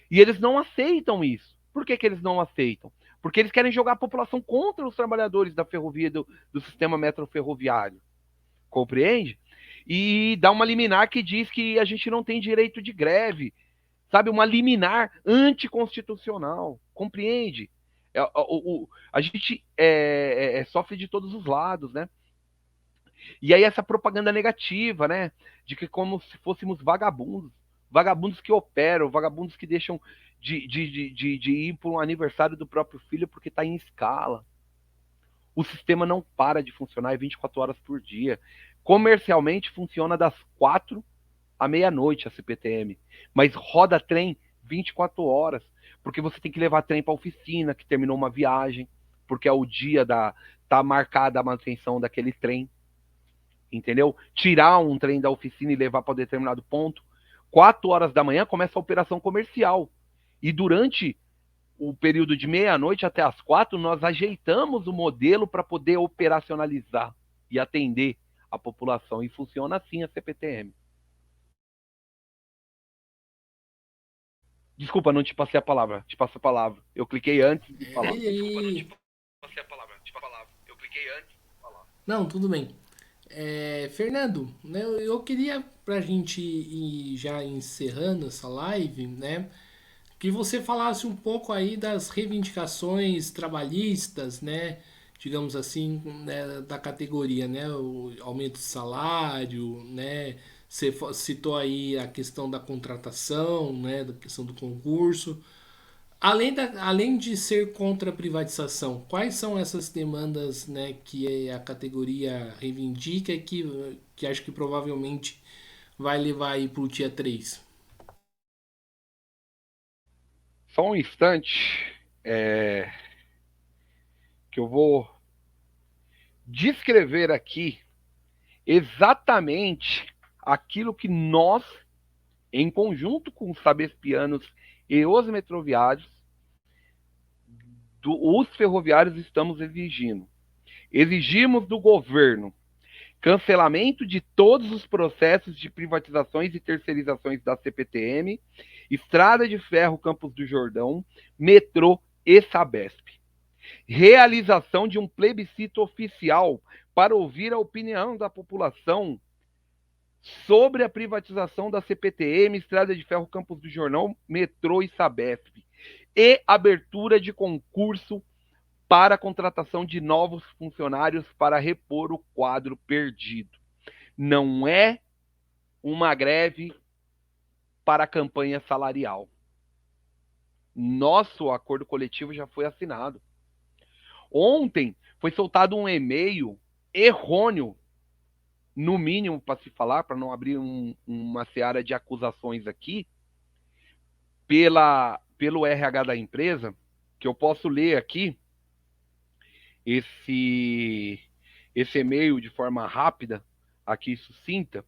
Speaker 2: E eles não aceitam isso. Por que eles não aceitam? Porque eles querem jogar a população contra os trabalhadores da ferrovia, do sistema metroferroviário. Compreende? E dá uma liminar que diz que a gente não tem direito de greve, sabe? Uma liminar anticonstitucional. Compreende? A gente sofre de todos os lados, né? E aí essa propaganda negativa, né? De que como se fôssemos vagabundos. Vagabundos que operam, vagabundos que deixam de ir para um aniversário do próprio filho porque está em escala. O sistema não para de funcionar 24 horas por dia. Comercialmente funciona das 4 à meia-noite a CPTM, mas roda trem 24 horas, porque você tem que levar trem para a oficina, que terminou uma viagem, porque é o dia da tá marcada a manutenção daquele trem, entendeu? Tirar um trem da oficina e levar para determinado ponto. 4 horas da manhã começa a operação comercial. E durante o período de meia-noite até as 4, nós ajeitamos o modelo para poder operacionalizar e atender a população. E funciona assim a CPTM. Desculpa, não te passei a palavra. Te passo a palavra. Eu cliquei antes de falar. Desculpa, não te
Speaker 1: E,
Speaker 2: passei a palavra. Te passo a palavra. Eu cliquei antes de falar.
Speaker 1: não, tudo bem. Fernando, né, eu queria pra gente ir já encerrando essa live, né? Que você falasse um pouco aí das reivindicações trabalhistas, né? Digamos assim, né, da categoria, né? O aumento de salário, né? Você citou aí a questão da contratação, né? Da questão do concurso. Além de ser contra a privatização, quais são essas demandas, né, que a categoria reivindica e que acho que provavelmente vai levar aí para o dia 3?
Speaker 2: Só um instante que eu vou descrever aqui exatamente aquilo que nós, em conjunto com os sabespianos e os metroviários, os ferroviários estamos exigindo. Exigimos do governo cancelamento de todos os processos de privatizações e terceirizações da CPTM, Estrada de Ferro Campos do Jordão, Metrô e Sabesp. Realização de um plebiscito oficial para ouvir a opinião da população sobre a privatização da CPTM, Estrada de Ferro Campos do Jordão, Metrô e Sabesp. E abertura de concurso para a contratação de novos funcionários para repor o quadro perdido. Não é uma greve para a campanha salarial. Nosso acordo coletivo já foi assinado. Ontem foi soltado um e-mail errôneo, no mínimo para se falar, para não abrir uma seara de acusações aqui, pelo RH da empresa, que eu posso ler aqui esse, esse e-mail de forma rápida, aqui sucinta,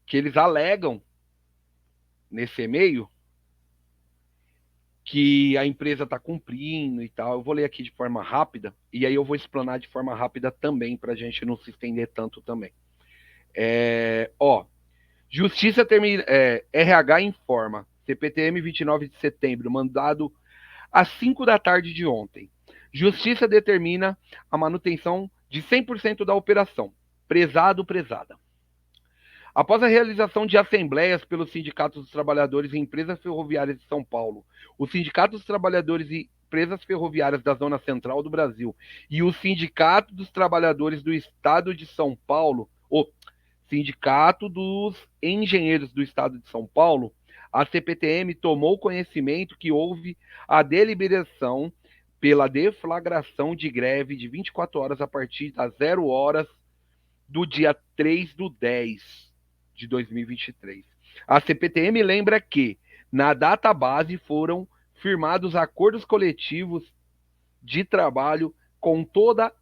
Speaker 2: que eles alegam nesse e-mail que a empresa está cumprindo e tal. Eu vou ler aqui de forma rápida e aí eu vou explanar de forma rápida também para a gente não se estender tanto também. Justiça termina, RH informa, CPTM 29 de setembro, mandado às 5 da tarde de ontem. Justiça determina a manutenção de 100% da operação. Prezado, prezada. Após a realização de assembleias pelos sindicatos dos trabalhadores e empresas ferroviárias de São Paulo, o Sindicato dos Trabalhadores e Empresas Ferroviárias da Zona Central do Brasil e o Sindicato dos Trabalhadores do Estado de São Paulo, o Sindicato dos Engenheiros do Estado de São Paulo, a CPTM tomou conhecimento que houve a deliberação pela deflagração de greve de 24 horas a partir das 0 horas do dia 3/10 de 2023. A CPTM lembra que, na data base, foram firmados acordos coletivos de trabalho com todas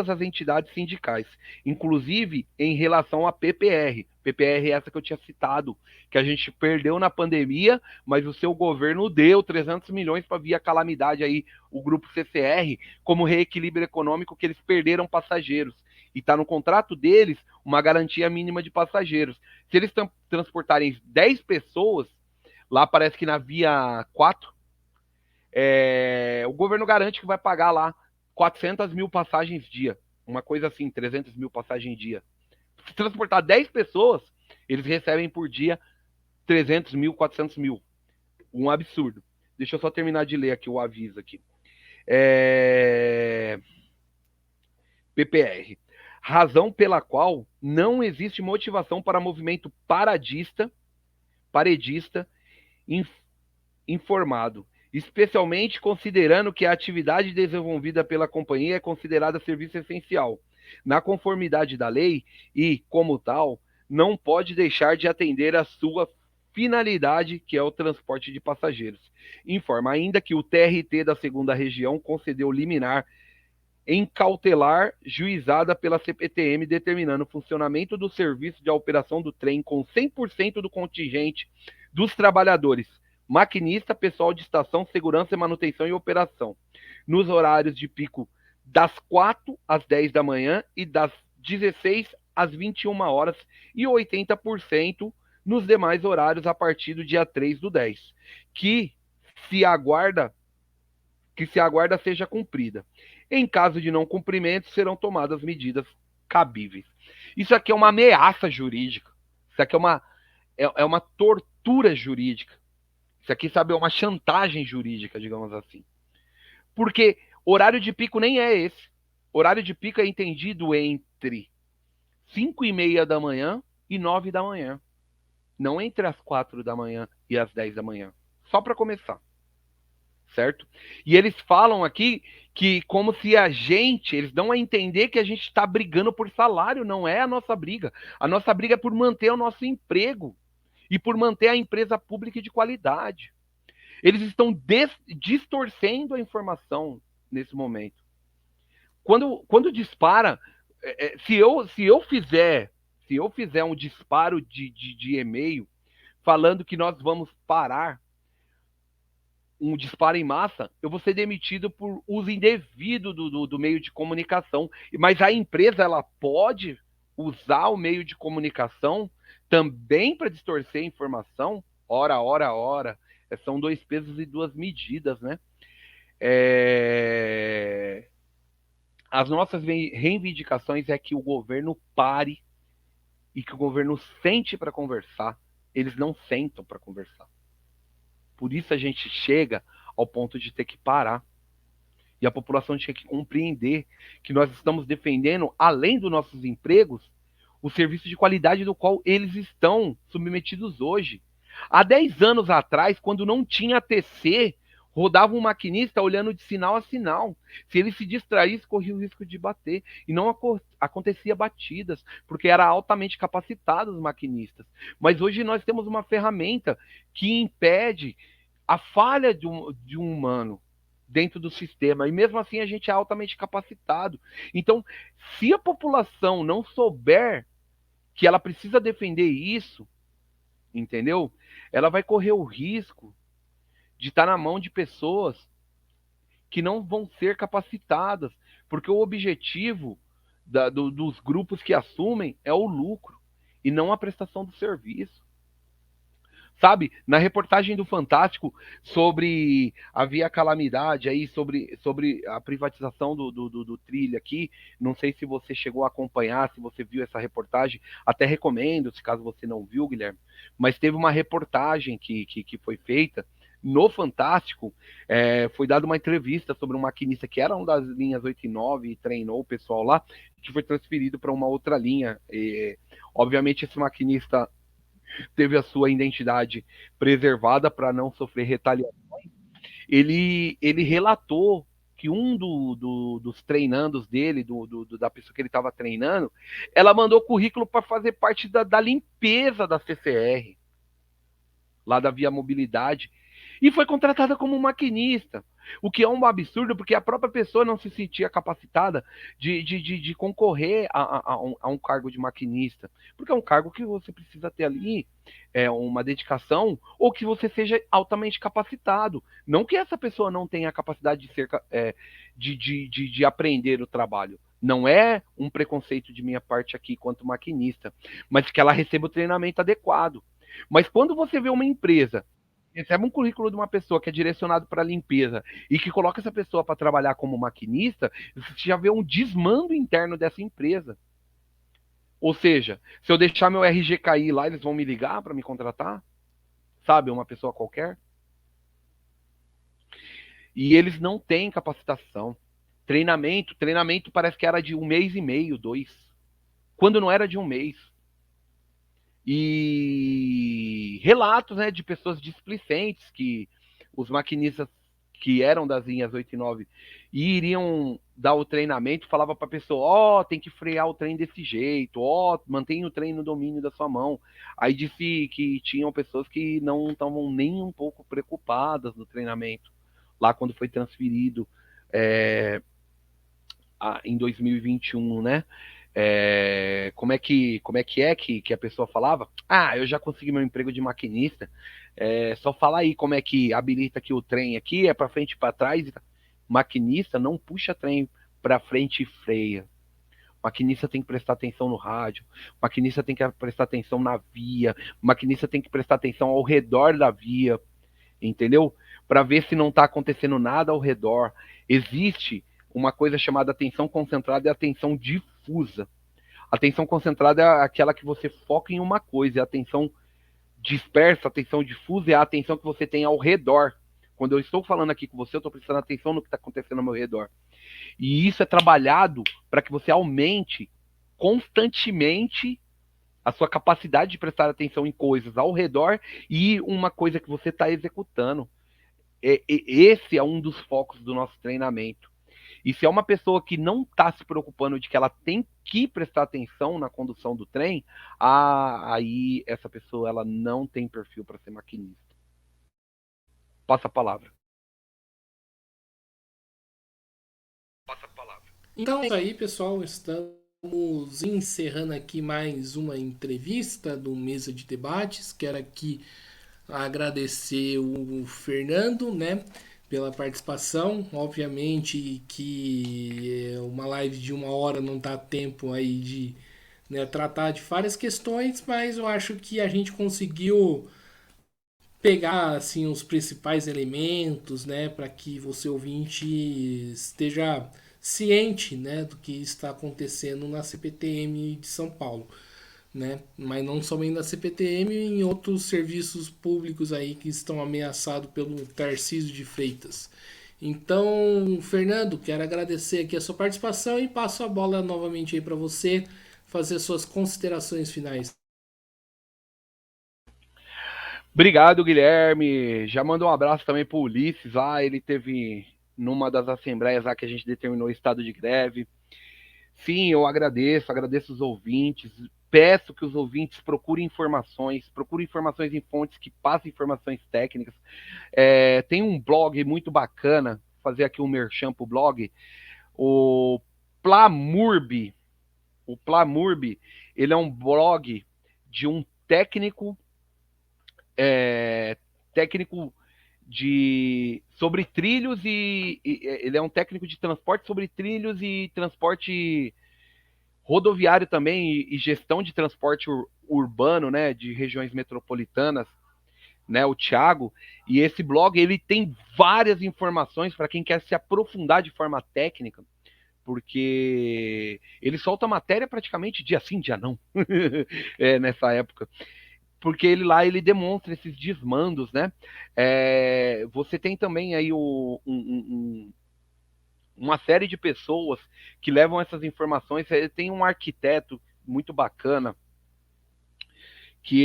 Speaker 2: as entidades sindicais, inclusive em relação à PPR. PPR é essa que eu tinha citado, que a gente perdeu na pandemia, mas o seu governo deu 300 milhões para via calamidade aí, o grupo CCR, como reequilíbrio econômico que eles perderam passageiros. E está no contrato deles uma garantia mínima de passageiros. Se eles transportarem 10 pessoas, lá parece que na via 4, o governo garante que vai pagar lá 400 mil passagens dia. Uma coisa assim, 300 mil passagens dia. Se transportar 10 pessoas, eles recebem por dia 300 mil, 400 mil. Um absurdo. Deixa eu só terminar de ler aqui o aviso aqui. PPR. Razão pela qual não existe motivação para movimento paredista informado, especialmente considerando que a atividade desenvolvida pela companhia é considerada serviço essencial, na conformidade da lei e, como tal, não pode deixar de atender a sua finalidade, que é o transporte de passageiros. Informa ainda que o TRT da segunda região concedeu liminar em cautelar juizada pela CPTM, determinando o funcionamento do serviço de operação do trem com 100% do contingente dos trabalhadores, maquinista, pessoal de estação, segurança, manutenção e operação, nos horários de pico das 4 às 10 da manhã e das 16 às 21 horas e 80% nos demais horários a partir do dia 3/10, que se aguarda seja cumprida. Em caso de não cumprimento, serão tomadas medidas cabíveis. Isso aqui é uma ameaça jurídica. Isso aqui é uma tortura jurídica. Isso aqui, sabe, é uma chantagem jurídica, digamos assim. Porque horário de pico nem é esse. Horário de pico é entendido entre 5:30 da manhã e 9 da manhã. Não entre as 4 da manhã e as 10 da manhã. Só para começar. Certo? E eles falam aqui que como se eles dão a entender que a gente está brigando por salário, não é a nossa briga. A nossa briga é por manter o nosso emprego e por manter a empresa pública de qualidade. Eles estão distorcendo a informação nesse momento. Quando dispara, se eu fizer um disparo de e-mail falando que nós vamos parar um disparo em massa, eu vou ser demitido por uso indevido do meio de comunicação. Mas a empresa, ela pode usar o meio de comunicação também para distorcer a informação? Ora, ora, ora. São 2 pesos e 2 medidas, né? As nossas reivindicações é que o governo pare e que o governo sente para conversar. Eles não sentam para conversar. Por isso a gente chega ao ponto de ter que parar. E a população tinha que compreender que nós estamos defendendo, além dos nossos empregos, o serviço de qualidade do qual eles estão submetidos hoje. Há 10 anos atrás, quando não tinha TC, rodava um maquinista olhando de sinal a sinal. Se ele se distraísse, corria o risco de bater. E não acontecia batidas, porque era altamente capacitado os maquinistas. Mas hoje nós temos uma ferramenta que impede a falha de um humano dentro do sistema. E mesmo assim a gente é altamente capacitado. Então, se a população não souber que ela precisa defender isso, entendeu? Ela vai correr o risco de estar na mão de pessoas que não vão ser capacitadas, porque o objetivo dos grupos que assumem é o lucro e não a prestação do serviço. Sabe, na reportagem do Fantástico sobre a Via Calamidade, aí, sobre a privatização do trilho aqui, não sei se você chegou a acompanhar, se você viu essa reportagem, até recomendo, se caso você não viu, Guilherme, mas teve uma reportagem que foi feita no Fantástico, foi dada uma entrevista sobre um maquinista que era uma das linhas 8 e 9 e treinou o pessoal lá, que foi transferido para uma outra linha. Obviamente, esse maquinista teve a sua identidade preservada para não sofrer retaliação. ele relatou que dos treinandos dele, da pessoa que ele estava treinando, ela mandou currículo para fazer parte da limpeza da CCR, lá da Via Mobilidade, e foi contratada como maquinista. O que é um absurdo, porque a própria pessoa não se sentia capacitada de concorrer a um cargo de maquinista. Porque é um cargo que você precisa ter ali uma dedicação, ou que você seja altamente capacitado. Não que essa pessoa não tenha a capacidade de ser de aprender o trabalho. Não é um preconceito de minha parte aqui quanto maquinista, mas que ela receba o treinamento adequado. Mas quando você vê uma empresa recebe um currículo de uma pessoa que é direcionado para limpeza e que coloca essa pessoa para trabalhar como maquinista, você já vê um desmando interno dessa empresa. Ou seja, se eu deixar meu RG cair lá, eles vão me ligar para me contratar? Sabe, uma pessoa qualquer? E eles não têm capacitação. Treinamento parece que era de 1 mês e meio, 2. Quando não era de 1 mês. E relatos, né, de pessoas displicentes que os maquinistas que eram das linhas 8 e 9 iriam dar o treinamento, falava para a pessoa, ó, tem que frear o trem desse jeito, ó, mantenha o trem no domínio da sua mão. Aí disse que tinham pessoas que não estavam nem um pouco preocupadas no treinamento, lá quando foi transferido em 2021, né? Como é que a pessoa falava? Ah, eu já consegui meu emprego de maquinista. Só fala aí como é que habilita aqui o trem aqui, é para frente e para trás. Maquinista não puxa trem para frente e freia. Maquinista tem que prestar atenção no rádio. Maquinista tem que prestar atenção na via. Maquinista tem que prestar atenção ao redor da via, entendeu? Para ver se não está acontecendo nada ao redor. Existe uma coisa chamada atenção concentrada e atenção difusa. Atenção concentrada é aquela que você foca em uma coisa, e a atenção dispersa, a atenção difusa é a atenção que você tem ao redor. Quando eu estou falando aqui com você, eu estou prestando atenção no que está acontecendo ao meu redor. E isso é trabalhado para que você aumente constantemente a sua capacidade de prestar atenção em coisas ao redor e uma coisa que você está executando. Esse é um dos focos do nosso treinamento. E se é uma pessoa que não está se preocupando de que ela tem que prestar atenção na condução do trem, aí essa pessoa ela não tem perfil para ser maquinista. Passa a palavra.
Speaker 1: Então é isso aí, pessoal. Estamos encerrando aqui mais uma entrevista do Mesa de Debates. Quero aqui agradecer o Fernando, né, pela participação. Obviamente que uma live de 1 hora não dá tempo aí de, né, tratar de várias questões, mas eu acho que a gente conseguiu pegar assim os principais elementos, né, para que você ouvinte esteja ciente, né, do que está acontecendo na CPTM de São Paulo, né? Mas não somente na CPTM, em outros serviços públicos aí que estão ameaçados pelo Tarcísio de Freitas. Então, Fernando, quero agradecer aqui a sua participação e passo a bola novamente aí para você fazer suas considerações finais.
Speaker 2: Obrigado, Guilherme. Já mando um abraço também para o Ulisses lá. Ele teve numa das assembleias lá que a gente determinou o estado de greve. Sim, eu agradeço os ouvintes. Peço que os ouvintes procurem informações em fontes que passem informações técnicas. Tem um blog muito bacana, vou fazer aqui um merchan pro blog, o Plamurb. O Plamurb, ele é um blog de um técnico sobre trilhos e ele é um técnico de transporte sobre trilhos e transporte rodoviário também e gestão de transporte urbano, né, de regiões metropolitanas, né, o Thiago. E esse blog ele tem várias informações para quem quer se aprofundar de forma técnica, porque ele solta matéria praticamente dia sim, dia não, nessa época. Porque ele demonstra esses desmandos, né? Você tem também aí uma série de pessoas que levam essas informações. Tem um arquiteto muito bacana que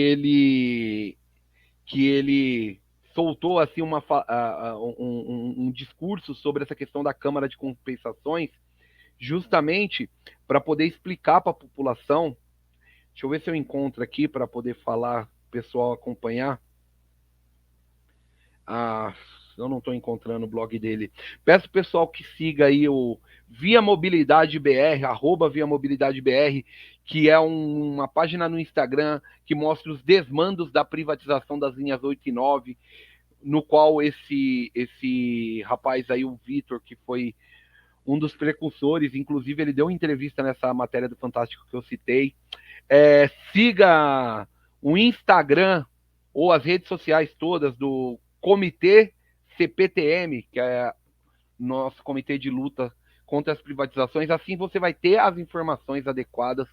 Speaker 2: ele soltou assim um discurso sobre essa questão da Câmara de Compensações, justamente para poder explicar para a população. Deixa eu ver se eu encontro aqui para poder falar, o pessoal acompanhar. Ah, eu não estou encontrando o blog dele. Peço o pessoal que siga aí o Via Mobilidade BR, @Via Mobilidade BR, que é uma página no Instagram que mostra os desmandos da privatização das linhas 8 e 9, no qual esse rapaz aí, o Vitor, que foi um dos precursores, inclusive ele deu uma entrevista nessa matéria do Fantástico que eu citei. Siga o Instagram ou as redes sociais todas do Comitê CPTM, que é nosso comitê de luta contra as privatizações. Assim você vai ter as informações adequadas.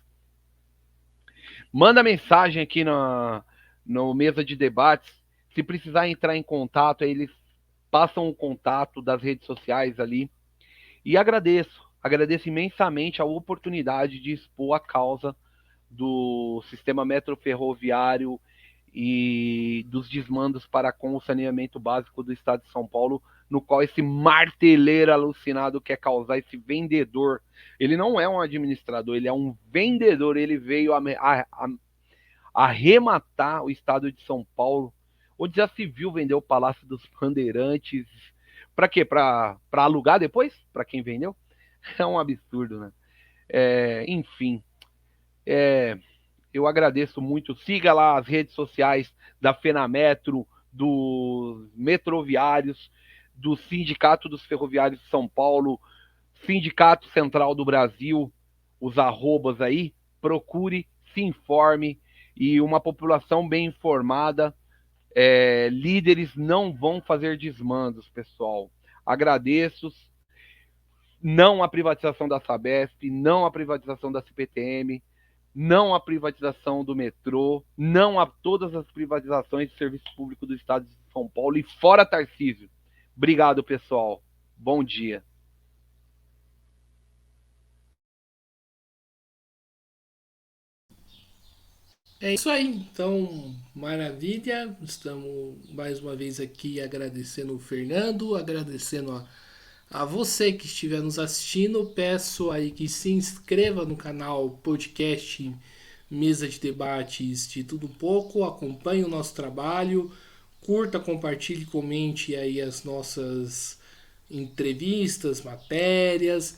Speaker 2: Manda mensagem aqui no mesa de debates. Se precisar entrar em contato, eles passam o contato das redes sociais ali. E agradeço imensamente a oportunidade de expor a causa do sistema metroferroviário e dos desmandos para com o saneamento básico do estado de São Paulo, no qual esse marteleiro alucinado quer causar, esse vendedor. Ele não é um administrador, ele é um vendedor. Ele veio arrematar o estado de São Paulo, onde já se viu vender o Palácio dos Bandeirantes. Para quê? Para alugar depois? Para quem vendeu? É um absurdo, né? Enfim, eu agradeço muito. Siga lá as redes sociais da FenaMetro, dos metroviários, do Sindicato dos Ferroviários de São Paulo, Sindicato Central do Brasil, os arrobas aí. Procure, se informe, e uma população bem informada, líderes não vão fazer desmandos, pessoal. Agradeço. Não a privatização da Sabesp, não a privatização da CPTM, não a privatização do metrô, não a todas as privatizações de serviço público do estado de São Paulo e fora Tarcísio. Obrigado, pessoal. Bom dia.
Speaker 1: É isso aí, então, maravilha. Estamos mais uma vez aqui agradecendo o Fernando, agradecendo a você que estiver nos assistindo. Peço aí que se inscreva no canal podcast Mesa de Debates de Tudo Um Pouco, acompanhe o nosso trabalho, curta, compartilhe, comente aí as nossas entrevistas, matérias.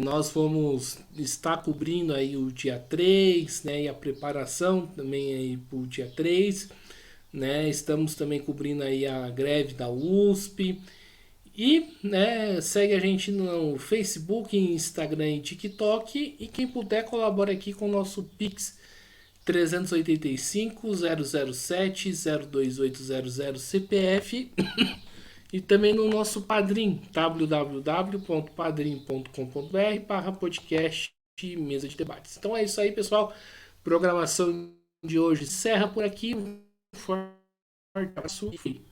Speaker 1: Nós vamos estar cobrindo aí o dia 3, né, e a preparação também aí para o dia 3, né, estamos também cobrindo aí a greve da USP, e, né, segue a gente no Facebook, Instagram e TikTok, e quem puder colabora aqui com o nosso Pix 385 007 02800 CPF e também no nosso Padrim, www.padrim.com.br/podcast Mesa de Debates. Então é isso aí, pessoal. Programação de hoje encerra por aqui. Um forte abraço e fui.